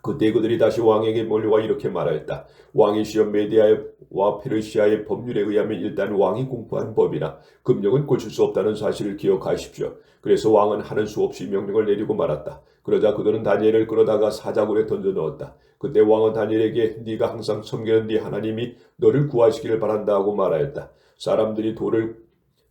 그때 그들이 다시 왕에게 몰려와 이렇게 말하였다. 왕이시여 메디아와 페르시아의 법률에 의하면 일단 왕이 공포한 법이나 금령은 고칠 수 없다는 사실을 기억하십시오. 그래서 왕은 하는 수 없이 명령을 내리고 말았다. 그러자 그들은 다니엘을 끌어다가 사자굴에 던져 넣었다. 그때 왕은 다니엘에게 네가 항상 섬기는 네 하나님이 너를 구하시기를 바란다 하고 말하였다. 사람들이 돌을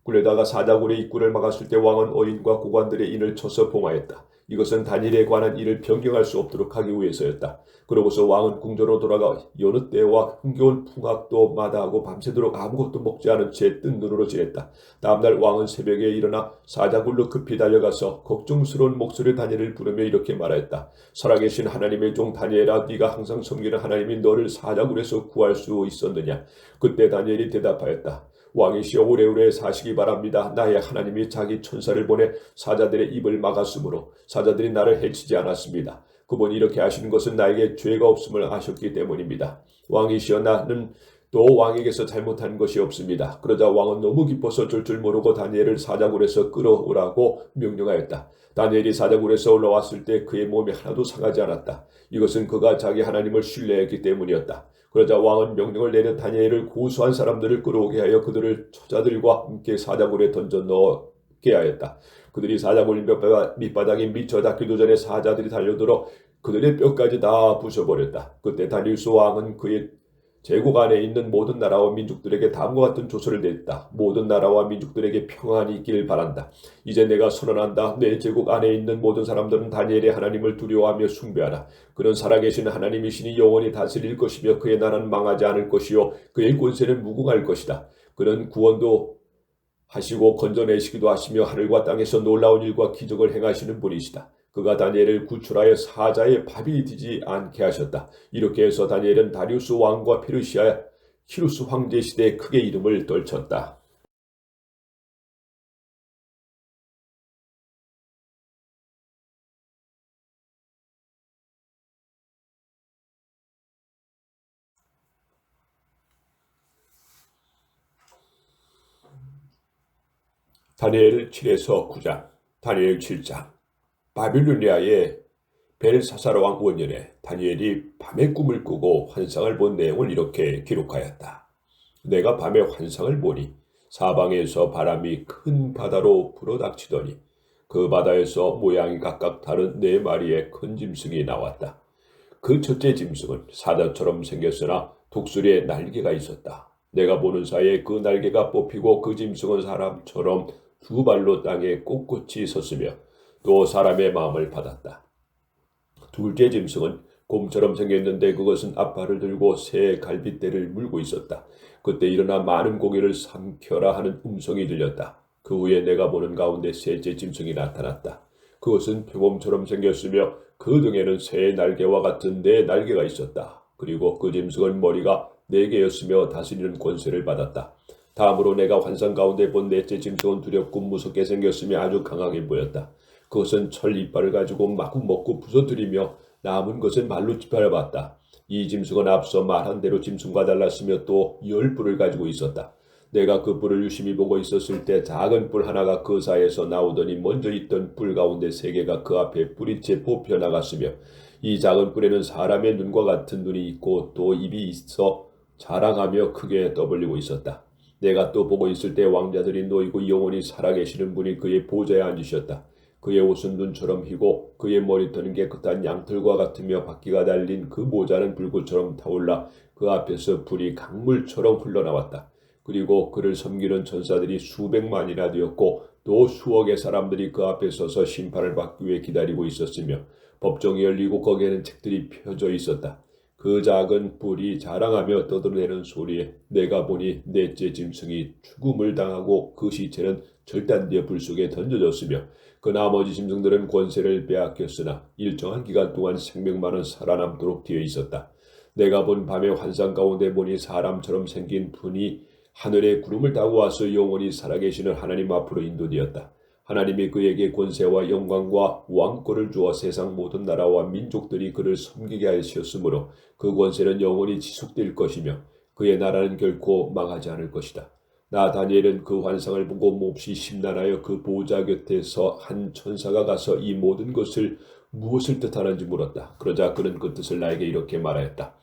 굴려다가 사자굴의 입구를 막았을 때 왕은 어인과 고관들의 인을 쳐서 봉하였다. 이것은 다니엘에 관한 일을 변경할 수 없도록 하기 위해서였다. 그러고서 왕은 궁전으로 돌아가 여느 때와 흥겨운 풍악도 마다하고 밤새도록 아무것도 먹지 않은 채 뜬 눈으로 지냈다. 다음날 왕은 새벽에 일어나 사자굴로 급히 달려가서 걱정스러운 목소리로 다니엘을 부르며 이렇게 말하였다. 살아계신 하나님의 종 다니엘아, 네가 항상 섬기는 하나님이 너를 사자굴에서 구할 수 있었느냐? 그때 다니엘이 대답하였다. 왕이시여 오래오래 사시기 바랍니다. 나의 하나님이 자기 천사를 보내 사자들의 입을 막았으므로 사자들이 나를 해치지 않았습니다. 그분이 이렇게 하시는 것은 나에게 죄가 없음을 아셨기 때문입니다. 왕이시여 나는 또 왕에게서 잘못한 것이 없습니다. 그러자 왕은 너무 기뻐서 줄 줄 모르고 다니엘을 사자굴에서 끌어오라고 명령하였다. 다니엘이 사자굴에서 올라왔을 때 그의 몸이 하나도 상하지 않았다. 이것은 그가 자기 하나님을 신뢰했기 때문이었다. 그러자 왕은 명령을 내려 다니엘을 고소한 사람들을 끌어오게 하여 그들을 처자들과 함께 사자굴에 던져 넣게 하였다. 그들이 사자굴 밑바닥에 미쳐 닿기도 전에 사자들이 달려들어 그들의 뼈까지 다 부숴버렸다. 그때 다리우스 왕은 그의 제국 안에 있는 모든 나라와 민족들에게 다음과 같은 조서를 냈다. 모든 나라와 민족들에게 평안이 있길 바란다. 이제 내가 선언한다. 내 제국 안에 있는 모든 사람들은 다니엘의 하나님을 두려워하며 숭배하라. 그는 살아계신 하나님이시니 영원히 다스릴 것이며 그의 나라는 망하지 않을 것이요 그의 권세는 무궁할 것이다. 그는 구원도 하시고 건져내시기도 하시며 하늘과 땅에서 놀라운 일과 기적을 행하시는 분이시다. 그가 다니엘을 구출하여 사자의 밥이 되지 않게 하셨다. 이렇게 해서 다니엘은 다리우스 왕과 페르시아 키루스 황제 시대에 크게 이름을 떨쳤다. 다니엘 7에서 9장, 다니엘 7장. 바빌로니아의 벨사사르 왕 원년에 다니엘이 밤에 꿈을 꾸고 환상을 본 내용을 이렇게 기록하였다. 내가 밤에 환상을 보니 사방에서 바람이 큰 바다로 불어닥치더니 그 바다에서 모양이 각각 다른 4마리의 큰 짐승이 나왔다. 그 첫째 짐승은 사자처럼 생겼으나 독수리에 날개가 있었다. 내가 보는 사이에 그 날개가 뽑히고 그 짐승은 사람처럼 2발로 땅에 꼿꼿이 섰으며 또 사람의 마음을 받았다. 둘째 짐승은 곰처럼 생겼는데 그것은 앞발을 들고 새 갈빗대를 물고 있었다. 그때 일어나 많은 고기를 삼켜라 하는 음성이 들렸다. 그 후에 내가 보는 가운데 셋째 짐승이 나타났다. 그것은 표범처럼 생겼으며 그 등에는 새 날개와 같은 4날개가 있었다. 그리고 그 짐승은 머리가 4개였으며 다스리는 권세를 받았다. 다음으로 내가 환상 가운데 본 넷째 짐승은 두렵고 무섭게 생겼으며 아주 강하게 보였다. 그것은 철 이빨을 가지고 마구 먹고 부서뜨리며 남은 것은 말로 짓밟았다. 이 짐승은 앞서 말한 대로 짐승과 달랐으며 또 10뿔을 가지고 있었다. 내가 그 뿔을 유심히 보고 있었을 때 작은 뿔 하나가 그 사이에서 나오더니 먼저 있던 뿔 가운데 3개가 그 앞에 뿌리째 뽑혀 나갔으며 이 작은 뿔에는 사람의 눈과 같은 눈이 있고 또 입이 있어 자랑하며 크게 떠벌리고 있었다. 내가 또 보고 있을 때 왕자들이 놓이고 영원히 살아계시는 분이 그의 보좌에 앉으셨다. 그의 옷은 눈처럼 희고 그의 머리털은 깨끗한 양털과 같으며 바퀴가 달린 그 모자는 불꽃처럼 타올라 그 앞에서 불이 강물처럼 흘러나왔다. 그리고 그를 섬기는 천사들이 수백만이나 되었고 또 수억의 사람들이 그 앞에 서서 심판을 받기 위해 기다리고 있었으며 법정이 열리고 거기에는 책들이 펴져 있었다. 그 작은 뿔이 자랑하며 떠들어내는 소리에 내가 보니 넷째 짐승이 죽음을 당하고 그 시체는 절단되어 불 속에 던져졌으며 그 나머지 짐승들은 권세를 빼앗겼으나 일정한 기간 동안 생명만은 살아남도록 되어 있었다. 내가 본 밤의 환상 가운데 보니 사람처럼 생긴 분이 하늘의 구름을 타고 와서 영원히 살아계시는 하나님 앞으로 인도되었다. 하나님이 그에게 권세와 영광과 왕권을 주어 세상 모든 나라와 민족들이 그를 섬기게 하셨으므로 그 권세는 영원히 지속될 것이며 그의 나라는 결코 망하지 않을 것이다. 나 다니엘은 그 환상을 보고 몹시 심란하여 그 보좌 곁에서 한 천사가 가서 이 모든 것을 무엇을 뜻하는지 물었다. 그러자 그는 그 뜻을 나에게 이렇게 말하였다.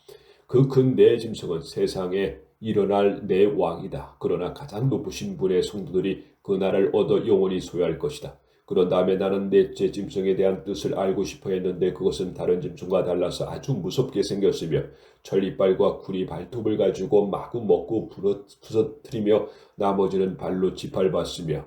그 큰 네 짐승은 세상에 일어날 내 왕이다. 그러나 가장 높으신 분의 성도들이 그 나라를 얻어 영원히 소유할 것이다. 그런 다음에 나는 넷째 짐승에 대한 뜻을 알고 싶어 했는데 그것은 다른 짐승과 달라서 아주 무섭게 생겼으며 철이빨과 구리 발톱을 가지고 마구 먹고 부서뜨리며 나머지는 발로 짓밟았으며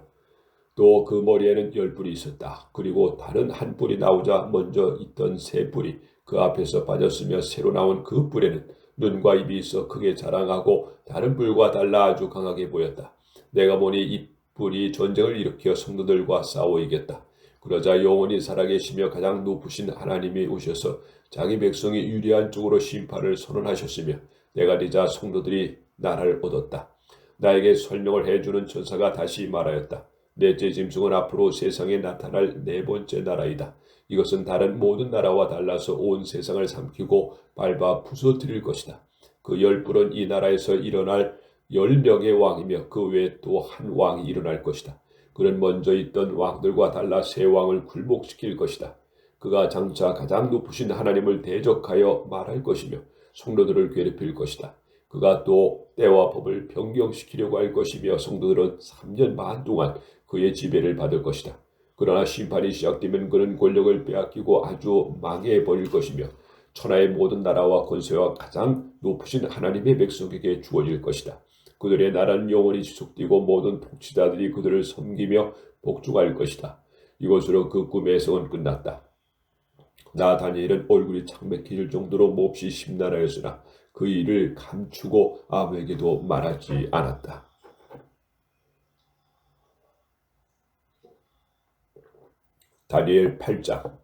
또 그 머리에는 10뿔이 있었다. 그리고 다른 한 뿔이 나오자 먼저 있던 3뿔이 그 앞에서 빠졌으며 새로 나온 그 뿔에는 눈과 입이 있어 크게 자랑하고 다른 뿔과 달라 아주 강하게 보였다. 내가 보니 이 뿔이 전쟁을 일으켜 성도들과 싸워 이겼다. 그러자 영원히 살아계시며 가장 높으신 하나님이 오셔서 자기 백성이 유리한 쪽으로 심판을 선언하셨으며 내가 리자 성도들이 나라를 얻었다. 나에게 설명을 해주는 천사가 다시 말하였다. 넷째 짐승은 앞으로 세상에 나타날 4번째 나라이다. 이것은 다른 모든 나라와 달라서 온 세상을 삼키고 밟아 부서뜨릴 것이다. 그 열불은 이 나라에서 일어날 10명의 왕이며 그 외에 또 한 왕이 일어날 것이다. 그는 먼저 있던 왕들과 달라 새 왕을 굴복시킬 것이다. 그가 장차 가장 높으신 하나님을 대적하여 말할 것이며 성도들을 괴롭힐 것이다. 그가 또 때와 법을 변경시키려고 할 것이며 성도들은 3년 반 동안 그의 지배를 받을 것이다. 그러나 심판이 시작되면 그는 권력을 빼앗기고 아주 망해버릴 것이며 천하의 모든 나라와 권세와 가장 높으신 하나님의 백성에게 주어질 것이다. 그들의 나라는 영원히 지속되고 모든 통치자들이 그들을 섬기며 복종할 것이다. 이것으로 그 꿈의 해석은 끝났다. 나 다니엘은 얼굴이 창백해질 정도로 몹시 심란하였으나 그 일을 감추고 아무에게도 말하지 않았다. 다니엘 8장.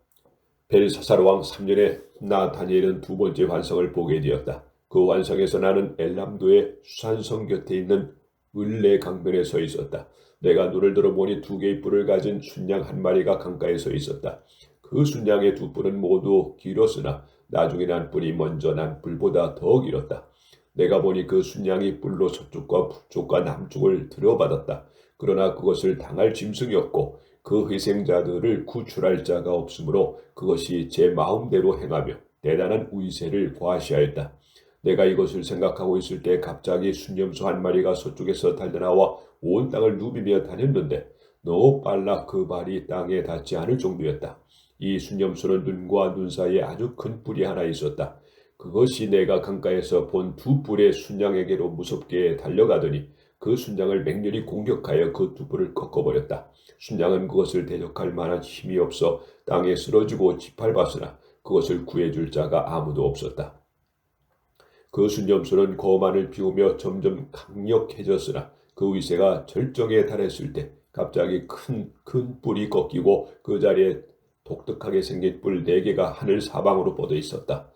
벨사살 왕 3년에 나 다니엘은 두 번째 환상을 보게 되었다. 그 환상에서 나는 엘람도의 수산성 곁에 있는 을레 강변에 서 있었다. 내가 눈을 들어보니 두 개의 뿔을 가진 순양 한 마리가 강가에 서 있었다. 그 순양의 두 뿔은 모두 길었으나 나중에 난 뿔이 먼저 난 뿔보다 더 길었다. 내가 보니 그 순양이 뿔로 서쪽과 북쪽과 남쪽을 들여받았다. 그러나 그것을 당할 짐승이 없고 그 희생자들을 구출할 자가 없으므로 그것이 제 마음대로 행하며 대단한 위세를 과시하였다. 내가 이것을 생각하고 있을 때 갑자기 순념소 한 마리가 서쪽에서 달려나와 온 땅을 누비며 다녔는데 너무 빨라 그 발이 땅에 닿지 않을 정도였다. 이 순념소는 눈과 눈 사이에 아주 큰 뿔이 하나 있었다. 그것이 내가 강가에서 본 두 뿔의 순양에게로 무섭게 달려가더니 그 순양을 맹렬히 공격하여 그 두 뿔을 꺾어버렸다. 순양은 그것을 대적할 만한 힘이 없어 땅에 쓰러지고 짓밟았으나 그것을 구해줄 자가 아무도 없었다. 그 순념소는 거만을 피우며 점점 강력해졌으나 그 위세가 절정에 달했을 때 갑자기 큰 뿔이 꺾이고 그 자리에 독특하게 생긴 뿔 4개가 하늘 사방으로 뻗어 있었다.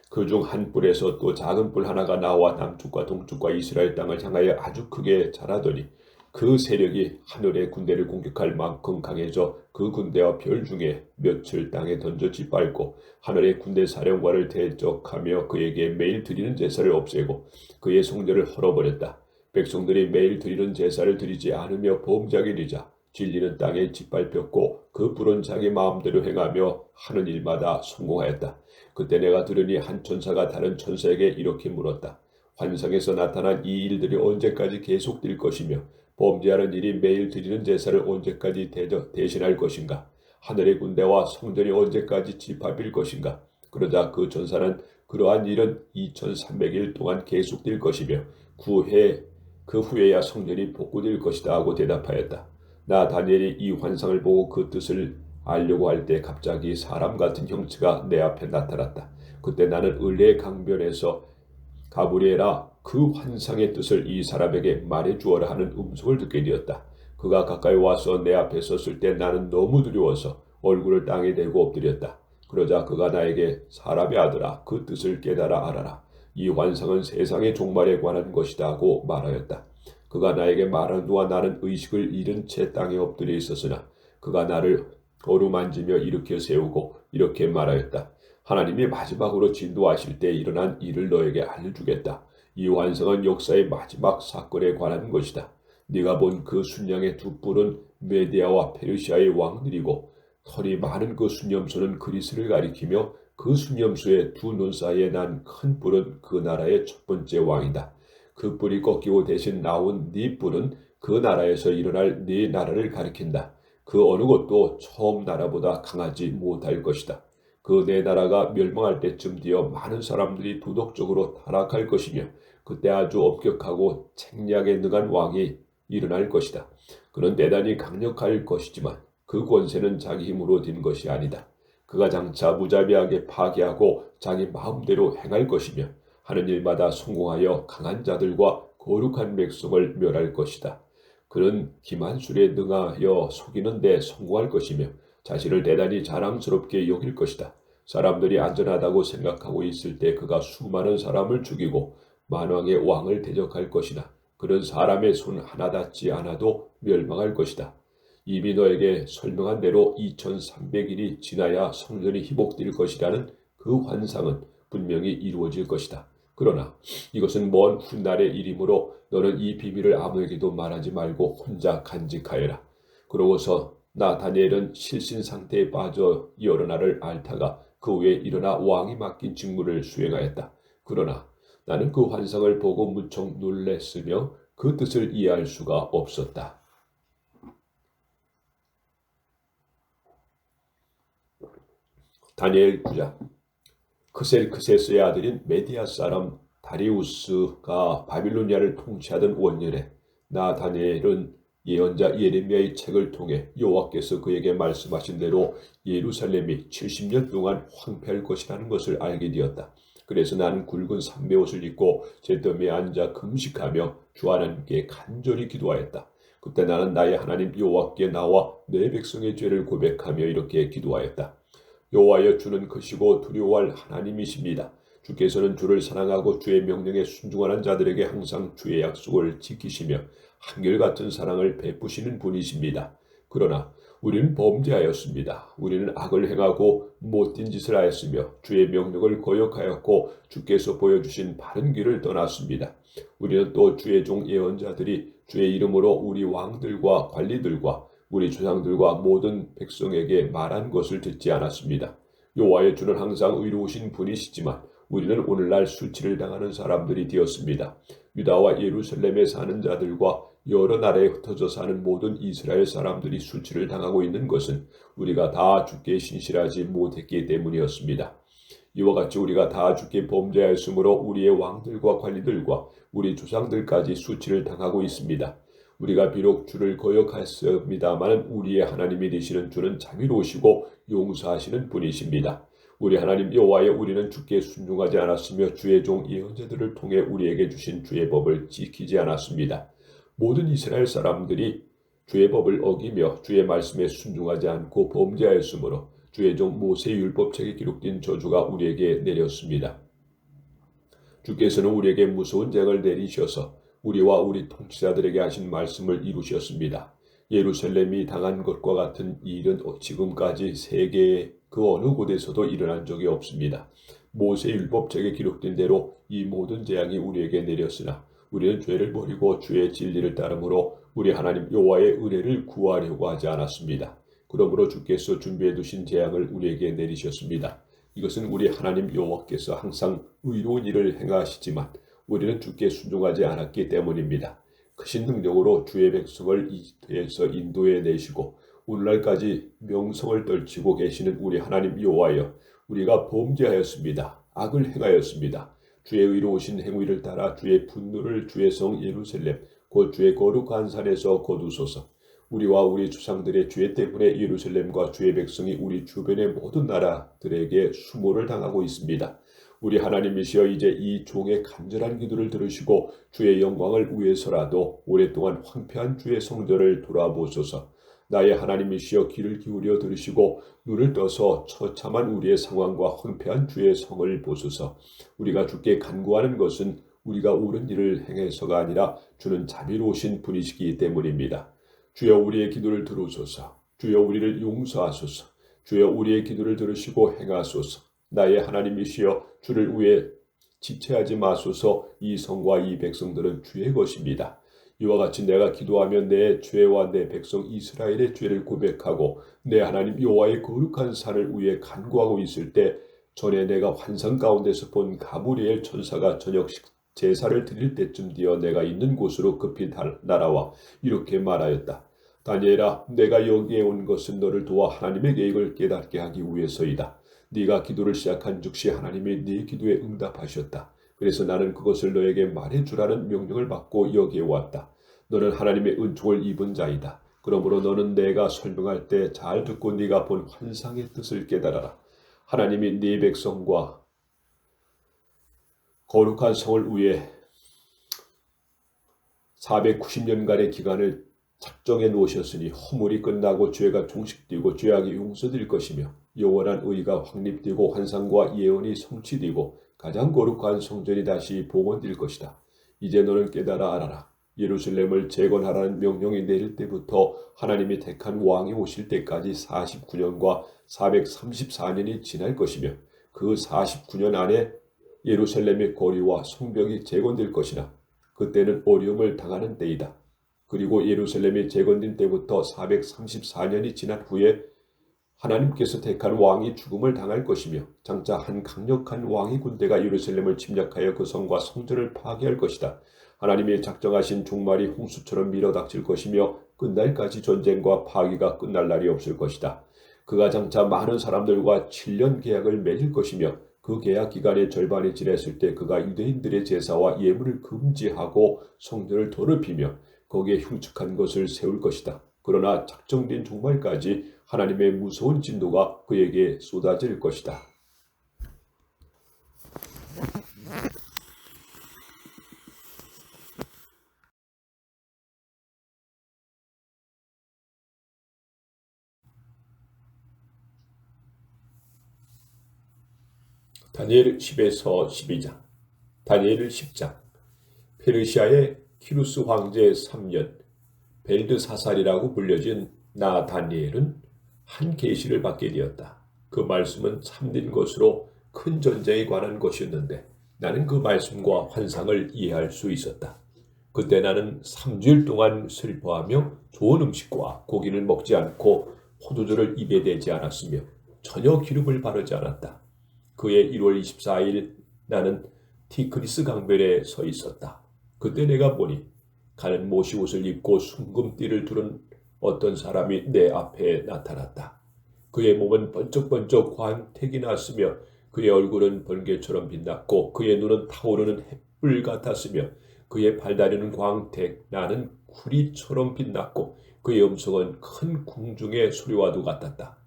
그 중 한 뿔에서 또 작은 뿔 하나가 나와 남쪽과 동쪽과 이스라엘 땅을 향하여 아주 크게 자라더니 그 세력이 하늘의 군대를 공격할 만큼 강해져 그 군대와 별 중에 몇을 땅에 던져 짓밟고 하늘의 군대 사령관을 대적하며 그에게 매일 드리는 제사를 없애고 그의 성전을 헐어버렸다. 백성들이 매일 드리는 제사를 드리지 않으며 범죄하게 되자 진리는 땅에 짓밟혔고 그 뿔은 자기 마음대로 행하며 하는 일마다 성공하였다. 그때 내가 들으니 한 천사가 다른 천사에게 이렇게 물었다. 환상에서 나타난 이 일들이 언제까지 계속될 것이며 범죄하는 일이 매일 드리는 제사를 언제까지 대신할 것인가? 하늘의 군대와 성전이 언제까지 짓밟힐 것인가? 그러자 그 천사는 그러한 일은 2300일 동안 계속될 것이며 그 후에야 성전이 복구될 것이다 하고 대답하였다. 나 다니엘이 이 환상을 보고 그 뜻을 알려고 할 때 갑자기 사람 같은 형체가 내 앞에 나타났다. 그때 나는 을레 강변에서 가브리엘아 그 환상의 뜻을 이 사람에게 말해주어라 하는 음성을 듣게 되었다. 그가 가까이 와서 내 앞에 섰을 때 나는 너무 두려워서 얼굴을 땅에 대고 엎드렸다. 그러자 그가 나에게 사람의 아들아 그 뜻을 깨달아 알아라. 이 환상은 세상의 종말에 관한 것이다 하고 말하였다. 그가 나에게 말한 동안 나는 의식을 잃은 채 땅에 엎드려 있었으나 그가 나를 어루만지며 일으켜 세우고 이렇게 말하였다. 하나님이 마지막으로 진도하실 때 일어난 일을 너에게 알려주겠다. 이 환상은 역사의 마지막 사건에 관한 것이다. 네가 본 그 순양의 두 뿔은 메디아와 페르시아의 왕들이고 털이 많은 그 순념소는 그리스를 가리키며 그 순념소의 두 눈 사이에 난 큰 뿔은 그 나라의 첫 번째 왕이다. 그 뿔이 꺾이고 대신 나온 네 뿔은 그 나라에서 일어날 네 나라를 가리킨다. 그 어느 것도 처음 나라보다 강하지 못할 것이다. 그 네 나라가 멸망할 때쯤 되어 많은 사람들이 도덕적으로 타락할 것이며 그때 아주 엄격하고 책략에 능한 왕이 일어날 것이다. 그는 대단히 강력할 것이지만 그 권세는 자기 힘으로 된 것이 아니다. 그가 장차 무자비하게 파괴하고 자기 마음대로 행할 것이며 하는 일마다 성공하여 강한 자들과 거룩한 백성을 멸할 것이다. 그는 기만술에 능하여 속이는 데 성공할 것이며 자신을 대단히 자랑스럽게 여길 것이다. 사람들이 안전하다고 생각하고 있을 때 그가 수많은 사람을 죽이고 만왕의 왕을 대적할 것이나 그는 사람의 손 하나 닿지 않아도 멸망할 것이다. 이미 너에게 설명한 대로 2300일이 지나야 성전이 회복될 것이라는 그 환상은 분명히 이루어질 것이다. 그러나 이것은 먼 훗날의 일이므로 너는 이 비밀을 아무에게도 말하지 말고 혼자 간직하여라. 그러고서 나 다니엘은 실신 상태에 빠져 여러 날을 앓다가 그 후에 일어나 왕이 맡긴 직무를 수행하였다. 그러나 나는 그 환상을 보고 무척 놀랐으며 그 뜻을 이해할 수가 없었다. 다니엘 9장. 크셀크세스의 아들인 메디아 사람 다리우스가 바빌로니아를 통치하던 원년에 나 다니엘은 예언자 예레미야의 책을 통해 여호와께서 그에게 말씀하신 대로 예루살렘이 70년 동안 황폐할 것이라는 것을 알게 되었다. 그래서 나는 굵은 삼배옷을 입고 잿더미에 앉아 금식하며 주 하나님께 간절히 기도하였다. 그때 나는 나의 하나님 여호와께 나와 내 백성의 죄를 고백하며 이렇게 기도하였다. 여호와여, 주는 크시고 두려워할 하나님이십니다. 주께서는 주를 사랑하고 주의 명령에 순종하는 자들에게 항상 주의 약속을 지키시며 한결같은 사랑을 베푸시는 분이십니다. 그러나 우리는 범죄하였습니다. 우리는 악을 행하고 못된 짓을 하였으며 주의 명령을 거역하였고 주께서 보여주신 바른 길을 떠났습니다. 우리는 또 주의 종 예언자들이 주의 이름으로 우리 왕들과 관리들과 우리 조상들과 모든 백성에게 말한 것을 듣지 않았습니다. 여호와의 주는 항상 의로우신 분이시지만 우리는 오늘날 수치를 당하는 사람들이 되었습니다. 유다와 예루살렘에 사는 자들과 여러 나라에 흩어져 사는 모든 이스라엘 사람들이 수치를 당하고 있는 것은 우리가 다 주께 신실하지 못했기 때문이었습니다. 이와 같이 우리가 다 주께 범죄하였으므로 우리의 왕들과 관리들과 우리 조상들까지 수치를 당하고 있습니다. 우리가 비록 주를 거역했습니다만 우리의 하나님이 되시는 주는 자비로우시고 용서하시는 분이십니다. 우리 하나님 여호와여, 우리는 주께 순종하지 않았으며 주의 종 예언자들을 통해 우리에게 주신 주의 법을 지키지 않았습니다. 모든 이스라엘 사람들이 주의 법을 어기며 주의 말씀에 순종하지 않고 범죄하였으므로 주의 종 모세의 율법책에 기록된 저주가 우리에게 내렸습니다. 주께서는 우리에게 무서운 재앙을 내리셔서 우리와 우리 통치자들에게 하신 말씀을 이루셨습니다. 예루살렘이 당한 것과 같은 일은 지금까지 세계의 그 어느 곳에서도 일어난 적이 없습니다. 모세 율법책에 기록된 대로 이 모든 재앙이 우리에게 내렸으나 우리는 죄를 버리고 주의 진리를 따르므로 우리 하나님 여호와의 은혜를 구하려고 하지 않았습니다. 그러므로 주께서 준비해 두신 재앙을 우리에게 내리셨습니다. 이것은 우리 하나님 여호와께서 항상 의로운 일을 행하시지만 우리는 주께 순종하지 않았기 때문입니다. 크신 능력으로 주의 백성을 이에서 인도해 내시고 오늘날까지 명성을 떨치고 계시는 우리 하나님 여호와여, 우리가 범죄하였습니다. 악을 행하였습니다. 주의 의로우신 행위를 따라 주의 분노를 주의 성 예루살렘 곧 주의 거룩한 산에서 거두소서. 우리와 우리 조상들의 죄 때문에 예루살렘과 주의 백성이 우리 주변의 모든 나라들에게 수모를 당하고 있습니다. 우리 하나님이시여, 이제 이 종의 간절한 기도를 들으시고 주의 영광을 위해서라도 오랫동안 황폐한 주의 성전을 돌아보소서. 나의 하나님이시여, 귀를 기울여 들으시고 눈을 떠서 처참한 우리의 상황과 황폐한 주의 성을 보소서. 우리가 주께 간구하는 것은 우리가 옳은 일을 행해서가 아니라 주는 자비로우신 분이시기 때문입니다. 주여, 우리의 기도를 들으소서. 주여, 우리를 용서하소서. 주여, 우리의 기도를 들으시고 행하소서. 나의 하나님이시여, 주를 위해 지체하지 마소서. 이 성과 이 백성들은 주의 것입니다. 이와 같이 내가 기도하며 내 죄와 내 백성 이스라엘의 죄를 고백하고 내 하나님 여호와의 거룩한 산을 위해 간구하고 있을 때, 전에 내가 환상 가운데서 본 가브리엘 천사가 저녁 제사를 드릴 때쯤 되어 내가 있는 곳으로 급히 날아와 이렇게 말하였다. 다니엘아, 내가 여기에 온 것은 너를 도와 하나님의 계획을 깨닫게 하기 위해서이다. 네가 기도를 시작한 즉시 하나님이 네 기도에 응답하셨다. 그래서 나는 그것을 너에게 말해주라는 명령을 받고 여기에 왔다. 너는 하나님의 은총을 입은 자이다. 그러므로 너는 내가 설명할 때 잘 듣고 네가 본 환상의 뜻을 깨달아라. 하나님이 네 백성과 거룩한 성을 위해 490년간의 기간을 작정해 놓으셨으니 허물이 끝나고 죄가 종식되고 죄악이 용서될 것이며 영원한 의가 확립되고 환상과 예언이 성취되고 가장 거룩한 성전이 다시 복원될 것이다. 이제 너는 깨달아 알아라. 예루살렘을 재건하라는 명령이 내릴 때부터 하나님이 택한 왕이 오실 때까지 49년과 434년이 지날 것이며 그 49년 안에 예루살렘의 거리와 성벽이 재건될 것이나 그때는 어려움을 당하는 때이다. 그리고 예루살렘이 재건된 때부터 434년이 지난 후에 하나님께서 택한 왕이 죽음을 당할 것이며 장차 한 강력한 왕의 군대가 예루살렘을 침략하여 그 성과 성전을 파괴할 것이다. 하나님이 작정하신 종말이 홍수처럼 밀어닥칠 것이며 끝날까지 전쟁과 파괴가 끝날 날이 없을 것이다. 그가 장차 많은 사람들과 7년 계약을 맺을 것이며 그 계약 기간의 절반이 지났을 때 그가 유대인들의 제사와 예물을 금지하고 성전을 더럽히며 거기에 흉측한 것을 세울 것이다. 그러나 작정된 종말까지 하나님의 무서운 진노가 그에게 쏟아질 것이다. 다니엘 10에서 12장. 다니엘 10장. 페르시아의 키루스 황제 3년 벨드사살이라고 불려진 나 다니엘은 한 계시를 받게 되었다. 그 말씀은 참된 것으로 큰 전쟁에 관한 것이었는데 나는 그 말씀과 환상을 이해할 수 있었다. 그때 나는 3주일 동안 슬퍼하며 좋은 음식과 고기를 먹지 않고 포도주를 입에 대지 않았으며 전혀 기름을 바르지 않았다. 그해 1월 24일 나는 티그리스 강변에 서 있었다. 그때 내가 보니 가는 모시 옷을 입고 순금띠를 두른 어떤 사람이 내 앞에 나타났다. 그의 몸은 번쩍번쩍 광택이 났으며 그의 얼굴은 번개처럼 빛났고 그의 눈은 타오르는 햇불 같았으며 그의 발다리는 광택 나는 구리처럼 빛났고 그의 음성은 큰 궁중의 소리와도 같았다.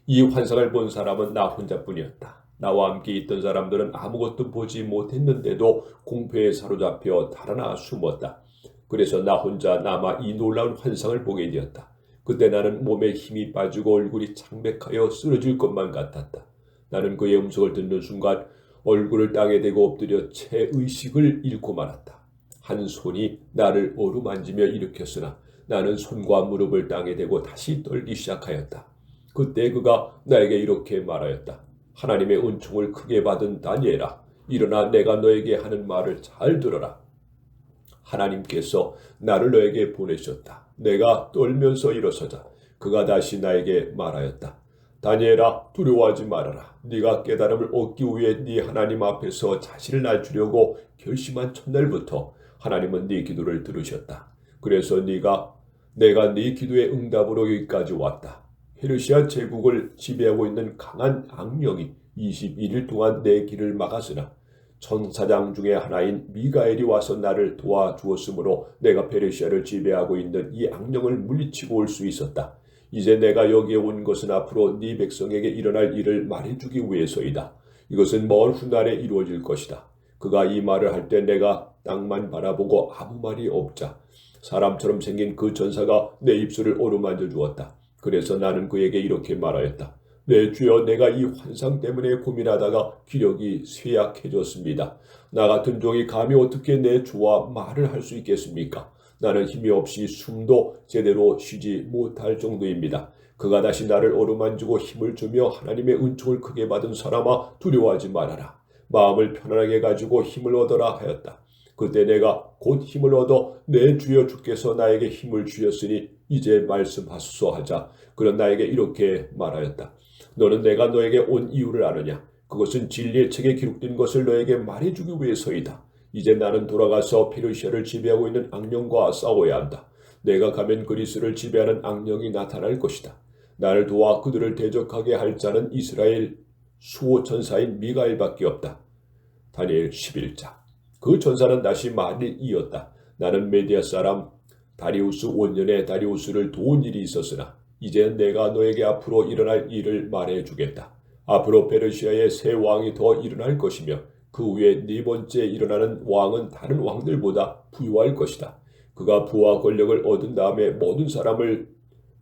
이 환상을 본 사람은 나 혼자뿐이었다. 나와 함께 있던 사람들은 아무것도 보지 못했는데도 공포에 사로잡혀 달아나 숨었다. 그래서 나 혼자 남아 이 놀라운 환상을 보게 되었다. 그때 나는 몸에 힘이 빠지고 얼굴이 창백하여 쓰러질 것만 같았다. 나는 그의 음성을 듣는 순간 얼굴을 땅에 대고 엎드려 채 의식을 잃고 말았다. 한 손이 나를 어루만지며 일으켰으나 나는 손과 무릎을 땅에 대고 다시 떨기 시작하였다. 그때 그가 나에게 이렇게 말하였다. 하나님의 은총을 크게 받은 다니엘아, 일어나 내가 너에게 하는 말을 잘 들어라. 하나님께서 나를 너에게 보내셨다. 내가 떨면서 일어서자 그가 다시 나에게 말하였다. 다니엘아, 두려워하지 말아라. 네가 깨달음을 얻기 위해 네 하나님 앞에서 자신을 낮추려고 결심한 첫날부터 하나님은 네 기도를 들으셨다. 그래서 내가 네 기도의 응답으로 여기까지 왔다. 페르시아 제국을 지배하고 있는 강한 악령이 21일 동안 내 길을 막았으나 천사장 중에 하나인 미가엘이 와서 나를 도와주었으므로 내가 페르시아를 지배하고 있는 이 악령을 물리치고 올 수 있었다. 이제 내가 여기에 온 것은 앞으로 네 백성에게 일어날 일을 말해주기 위해서이다. 이것은 먼 훗날에 이루어질 것이다. 그가 이 말을 할 때 내가 땅만 바라보고 아무 말이 없자 사람처럼 생긴 그 전사가 내 입술을 어루만져 주었다. 그래서 나는 그에게 이렇게 말하였다. 내 주여, 내가 이 환상 때문에 고민하다가 기력이 쇠약해졌습니다. 나 같은 종이 감히 어떻게 내 주와 말을 할 수 있겠습니까? 나는 힘이 없이 숨도 제대로 쉬지 못할 정도입니다. 그가 다시 나를 어루만지고 힘을 주며 하나님의 은총을 크게 받은 사람아, 두려워하지 말아라. 마음을 편안하게 가지고 힘을 얻어라 하였다. 그때 내가 곧 힘을 얻어 내 주여 주께서 나에게 힘을 주셨으니 이제 말씀하소서 하자 그는 나에게 이렇게 말하였다. 너는 내가 너에게 온 이유를 아느냐? 그것은 진리의 책에 기록된 것을 너에게 말해주기 위해서이다. 이제 나는 돌아가서 페르시아를 지배하고 있는 악령과 싸워야 한다. 내가 가면 그리스를 지배하는 악령이 나타날 것이다. 나를 도와 그들을 대적하게 할 자는 이스라엘 수호 천사인 미가엘밖에 없다. 다니엘 11장. 그 전사는 다시 말을 이었다. 나는 메디아 사람 다리우스 원년에 다리우스를 도운 일이 있었으나 이제 내가 너에게 앞으로 일어날 일을 말해주겠다. 앞으로 페르시아의 새 왕이 더 일어날 것이며 그 후에 네 번째 일어나는 왕은 다른 왕들보다 부유할 것이다. 그가 부와 권력을 얻은 다음에 모든 사람을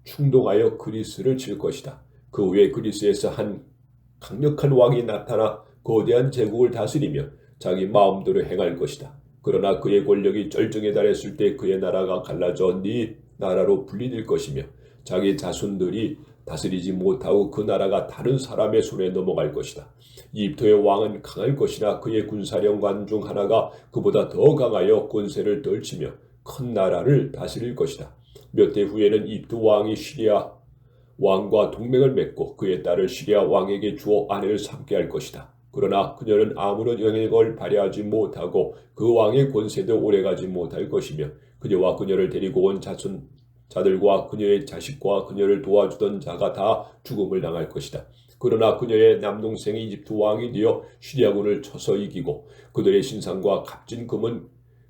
충동하여 그리스를 칠 것이다. 그 후에 그리스에서 한 강력한 왕이 나타나 거대한 제국을 다스리며 자기 마음대로 행할 것이다. 그러나 그의 권력이 절정에 달했을 때 그의 나라가 갈라져 네 나라로 분리될 것이며 자기 자손들이 다스리지 못하고 그 나라가 다른 사람의 손에 넘어갈 것이다. 이집트의 왕은 강할 것이나 그의 군사령관 중 하나가 그보다 더 강하여 권세를 떨치며 큰 나라를 다스릴 것이다. 몇 해 후에는 이집트 왕이 시리아 왕과 동맹을 맺고 그의 딸을 시리아 왕에게 주어 아내를 삼게 할 것이다. 그러나 그녀는 아무런 영향력을 발휘하지 못하고 그 왕의 권세도 오래가지 못할 것이며 그녀와 그녀를 데리고 온 자들과 그녀의 자식과 그녀를 도와주던 자가 다 죽음을 당할 것이다. 그러나 그녀의 남동생이 이집트 왕이 되어 시리아군을 쳐서 이기고 그들의 신상과 값진 금은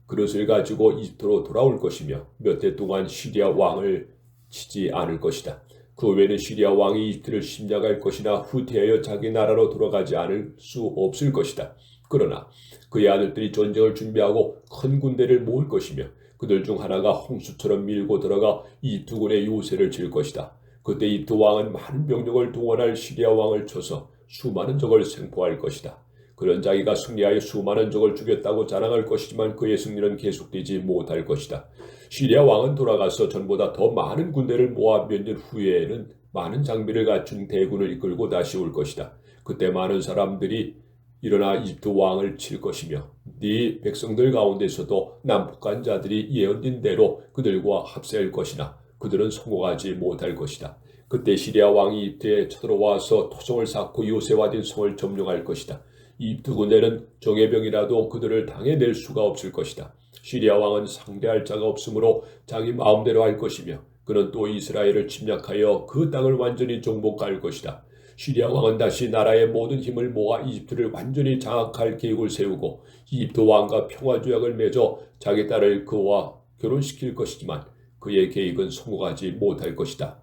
그릇을 가지고 이집트로 돌아올 것이며 몇 해 동안 시리아 왕을 치지 않을 것이다. 그 외에는 시리아 왕이 이집트를 침략할 것이나 후퇴하여 자기 나라로 돌아가지 않을 수 없을 것이다. 그러나 그의 아들들이 전쟁을 준비하고 큰 군대를 모을 것이며 그들 중 하나가 홍수처럼 밀고 들어가 이집트군의 요새를 칠 것이다. 그때 이집트 왕은 많은 병력을 동원할 시리아 왕을 쳐서 수많은 적을 생포할 것이다. 그런 자기가 승리하여 수많은 적을 죽였다고 자랑할 것이지만 그의 승리는 계속되지 못할 것이다. 시리아 왕은 돌아가서 전보다 더 많은 군대를 모아 몇 년 후에는 많은 장비를 갖춘 대군을 이끌고 다시 올 것이다. 그때 많은 사람들이 일어나 이집트 왕을 칠 것이며 네 백성들 가운데서도 남북한 자들이 예언된 대로 그들과 합세할 것이나 그들은 성공하지 못할 것이다. 그때 시리아 왕이 이집트에 쳐들어와서 토성을 쌓고 요새화된 성을 점령할 것이다. 이집트 군대는 정예병이라도 그들을 당해낼 수가 없을 것이다. 시리아 왕은 상대할 자가 없으므로 자기 마음대로 할 것이며 그는 또 이스라엘을 침략하여 그 땅을 완전히 정복할 것이다. 시리아 왕은 다시 나라의 모든 힘을 모아 이집트를 완전히 장악할 계획을 세우고 이집트 왕과 평화조약을 맺어 자기 딸을 그와 결혼시킬 것이지만 그의 계획은 성공하지 못할 것이다.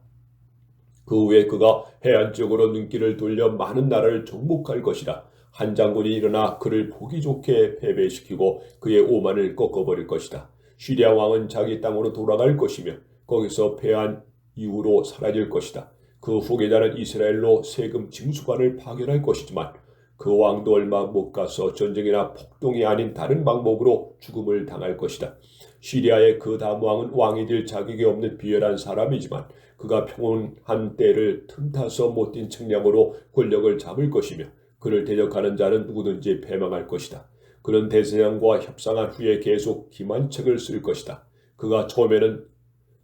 그 후에 그가 해안 쪽으로 눈길을 돌려 많은 나라를 정복할 것이다. 한 장군이 일어나 그를 보기 좋게 패배시키고 그의 오만을 꺾어버릴 것이다. 시리아 왕은 자기 땅으로 돌아갈 것이며 거기서 패한 이후로 사라질 것이다. 그 후계자는 이스라엘로 세금 징수관을 파견할 것이지만 그 왕도 얼마 못 가서 전쟁이나 폭동이 아닌 다른 방법으로 죽음을 당할 것이다. 시리아의 그 다음 왕은 왕이 될 자격이 없는 비열한 사람이지만 그가 평온한 때를 틈타서 못된 측량으로 권력을 잡을 것이며 그를 대적하는 자는 누구든지 패망할 것이다. 그는 대제사장과 협상한 후에 계속 기만책을 쓸 것이다. 그가 처음에는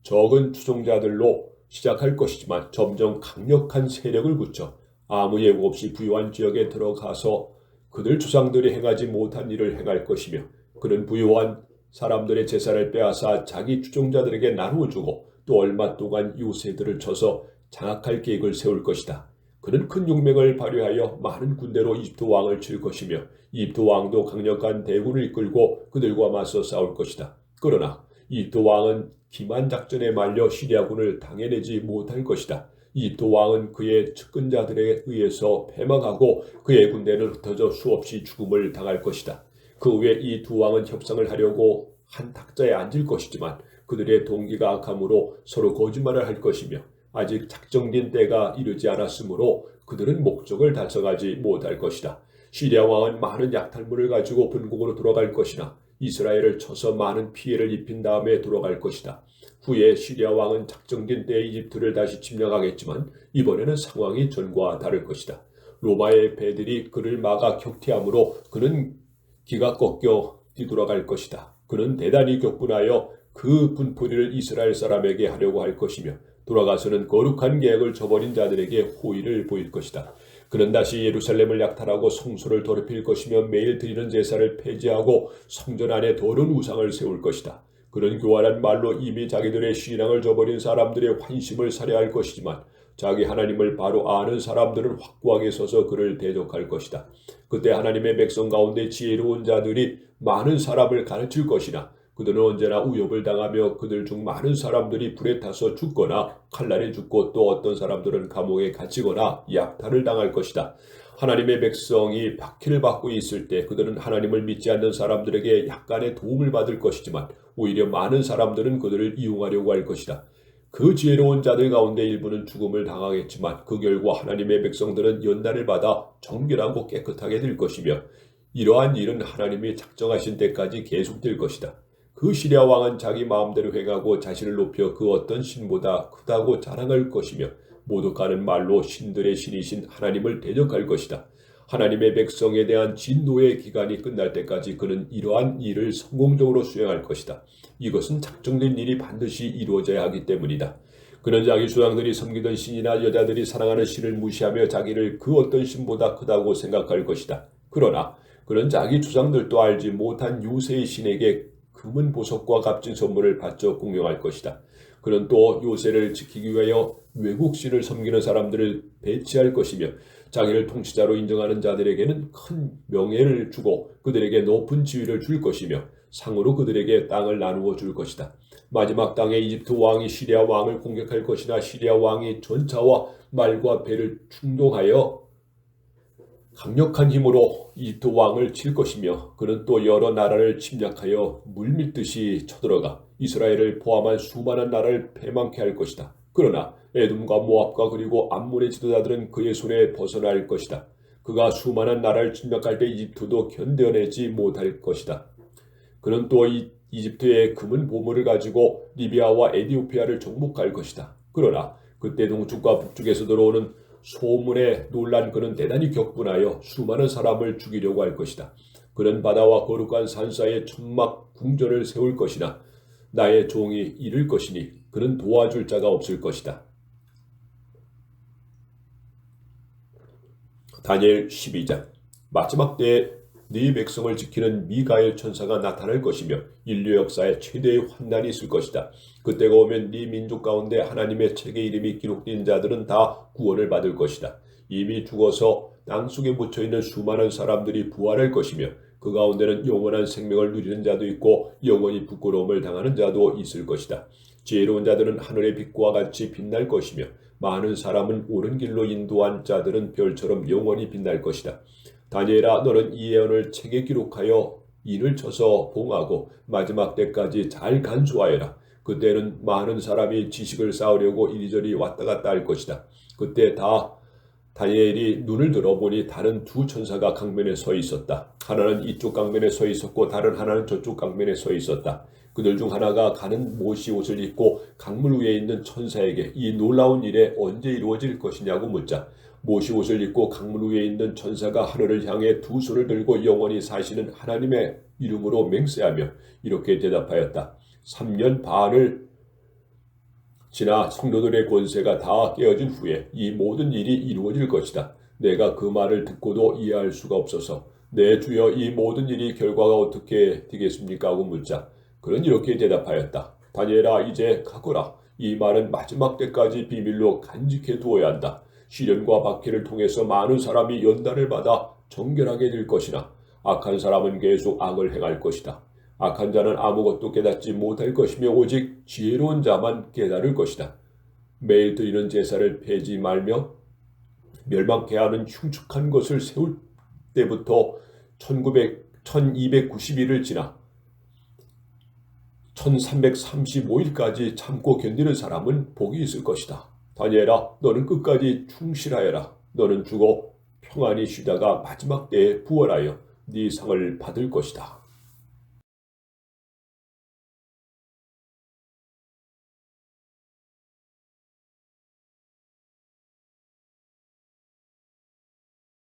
적은 추종자들로 시작할 것이지만 점점 강력한 세력을 굳혀 아무 예고 없이 부유한 지역에 들어가서 그들 조상들이 행하지 못한 일을 행할 것이며 그는 부유한 사람들의 재산을 빼앗아 자기 추종자들에게 나누어 주고 또 얼마 동안 요새들을 쳐서 장악할 계획을 세울 것이다. 그는 큰 용맹을 발휘하여 많은 군대로 이집트 왕을 칠 것이며 이집트 왕도 강력한 대군을 이끌고 그들과 맞서 싸울 것이다. 그러나 이집트 왕은 기만 작전에 말려 시리아군을 당해내지 못할 것이다. 이집트 왕은 그의 측근자들에 의해서 패망하고 그의 군대는 흩어져 수없이 죽음을 당할 것이다. 그 후에 이 두 왕은 협상을 하려고 한 탁자에 앉을 것이지만 그들의 동기가 악함으로 서로 거짓말을 할 것이며 아직 작정된 때가 이르지 않았으므로 그들은 목적을 달성하지 못할 것이다. 시리아 왕은 많은 약탈물을 가지고 본국으로 돌아갈 것이나 이스라엘을 쳐서 많은 피해를 입힌 다음에 돌아갈 것이다. 후에 시리아 왕은 작정된 때에 이집트를 다시 침략하겠지만 이번에는 상황이 전과 다를 것이다. 로마의 배들이 그를 막아 격퇴하므로 그는 기가 꺾여 뒤돌아갈 것이다. 그는 대단히 격분하여 그 분풀이를 이스라엘 사람에게 하려고 할 것이며 돌아가서는 거룩한 계약을 저버린 자들에게 호의를 보일 것이다. 그는 다시 예루살렘을 약탈하고 성소를 더럽힐 것이며 매일 드리는 제사를 폐지하고 성전 안에 더러운 우상을 세울 것이다. 그는 교활한 말로 이미 자기들의 신앙을 저버린 사람들의 환심을 살해할 것이지만 자기 하나님을 바로 아는 사람들은 확고하게 서서 그를 대적할 것이다. 그때 하나님의 백성 가운데 지혜로운 자들이 많은 사람을 가르칠 것이나 그들은 언제나 위협을 당하며 그들 중 많은 사람들이 불에 타서 죽거나 칼날에 죽고 또 어떤 사람들은 감옥에 갇히거나 약탈을 당할 것이다. 하나님의 백성이 박해를 받고 있을 때 그들은 하나님을 믿지 않는 사람들에게 약간의 도움을 받을 것이지만 오히려 많은 사람들은 그들을 이용하려고 할 것이다. 그 지혜로운 자들 가운데 일부는 죽음을 당하겠지만 그 결과 하나님의 백성들은 연단을 받아 정결하고 깨끗하게 될 것이며 이러한 일은 하나님이 작정하신 때까지 계속될 것이다. 그 시리아 왕은 자기 마음대로 행하고 자신을 높여 그 어떤 신보다 크다고 자랑할 것이며 모독하는 말로 신들의 신이신 하나님을 대적할 것이다. 하나님의 백성에 대한 진노의 기간이 끝날 때까지 그는 이러한 일을 성공적으로 수행할 것이다. 이것은 작정된 일이 반드시 이루어져야 하기 때문이다. 그는 자기 조상들이 섬기던 신이나 여자들이 사랑하는 신을 무시하며 자기를 그 어떤 신보다 크다고 생각할 것이다. 그러나 그는 자기 조상들도 알지 못한 요새의 신에게 금은 보석과 값진 선물을 바쳐 공경할 것이다. 그는 또 요새를 지키기 위하여 외국 신을 섬기는 사람들을 배치할 것이며 자기를 통치자로 인정하는 자들에게는 큰 명예를 주고 그들에게 높은 지위를 줄 것이며 상으로 그들에게 땅을 나누어 줄 것이다. 마지막 땅에 이집트 왕이 시리아 왕을 공격할 것이나 시리아 왕이 전차와 말과 배를 충동하여 강력한 힘으로 이집트 왕을 칠 것이며 그는 또 여러 나라를 침략하여 물밀듯이 쳐들어가 이스라엘을 포함한 수많은 나라를 패망케 할 것이다. 그러나 에돔과 모압과 그리고 암몬의 지도자들은 그의 손에 벗어날 것이다. 그가 수많은 나라를 침략할 때 이집트도 견뎌내지 못할 것이다. 그는 또 이집트의 금은 보물을 가지고 리비아와 에디오피아를 정복할 것이다. 그러나 그때 동쪽과 북쪽에서 들어오는 소문에 놀란 그는 대단히 격분하여 수많은 사람을 죽이려고 할 것이다. 그는 바다와 거룩한 산 사이에 천막 궁전을 세울 것이나 나의 종이 잃을 것이니 그는 도와줄 자가 없을 것이다. 다니엘 12장. 마지막 때에 네 백성을 지키는 미가엘 천사가 나타날 것이며 인류 역사에 최대의 환난이 있을 것이다. 그때가 오면 네 민족 가운데 하나님의 책에 이름이 기록된 자들은 다 구원을 받을 것이다. 이미 죽어서 땅 속에 묻혀있는 수많은 사람들이 부활할 것이며 그 가운데는 영원한 생명을 누리는 자도 있고 영원히 부끄러움을 당하는 자도 있을 것이다. 지혜로운 자들은 하늘의 빛과 같이 빛날 것이며 많은 사람은 옳은 길로 인도한 자들은 별처럼 영원히 빛날 것이다. 다니엘아, 너는 이 예언을 책에 기록하여 인을 쳐서 봉하고 마지막 때까지 잘 간수하여라. 그때는 많은 사람이 지식을 쌓으려고 이리저리 왔다 갔다 할 것이다. 그때 다니엘이 눈을 들어보니 다른 두 천사가 강변에 서 있었다. 하나는 이쪽 강변에 서 있었고 다른 하나는 저쪽 강변에 서 있었다. 그들 중 하나가 가는 못이 옷을 입고 강물 위에 있는 천사에게 이 놀라운 일에 언제 이루어질 것이냐고 묻자 못이 옷을 입고 강물 위에 있는 천사가 하늘을 향해 두 손을 들고 영원히 사시는 하나님의 이름으로 맹세하며 이렇게 대답하였다. 3년 반을 지나 성도들의 권세가 다 깨어진 후에 이 모든 일이 이루어질 것이다. 내가 그 말을 듣고도 이해할 수가 없어서 내 주여 이 모든 일이 결과가 어떻게 되겠습니까? 하고 묻자 그는 이렇게 대답하였다. 다니엘아, 이제 가거라. 이 말은 마지막 때까지 비밀로 간직해 두어야 한다. 시련과 박해를 통해서 많은 사람이 연단을 받아 정결하게 될 것이나 악한 사람은 계속 악을 행할 것이다. 악한 자는 아무것도 깨닫지 못할 것이며 오직 지혜로운 자만 깨달을 것이다. 매일 드리는 제사를 폐지 말며 멸망케 하는 흉측한 것을 세울 때부터 1290일을 지나 1335일까지 참고 견디는 사람은 복이 있을 것이다. 다니엘아, 너는 끝까지 충실하여라. 너는 죽어 평안히 쉬다가 마지막 때에 부활하여 네 상을 받을 것이다.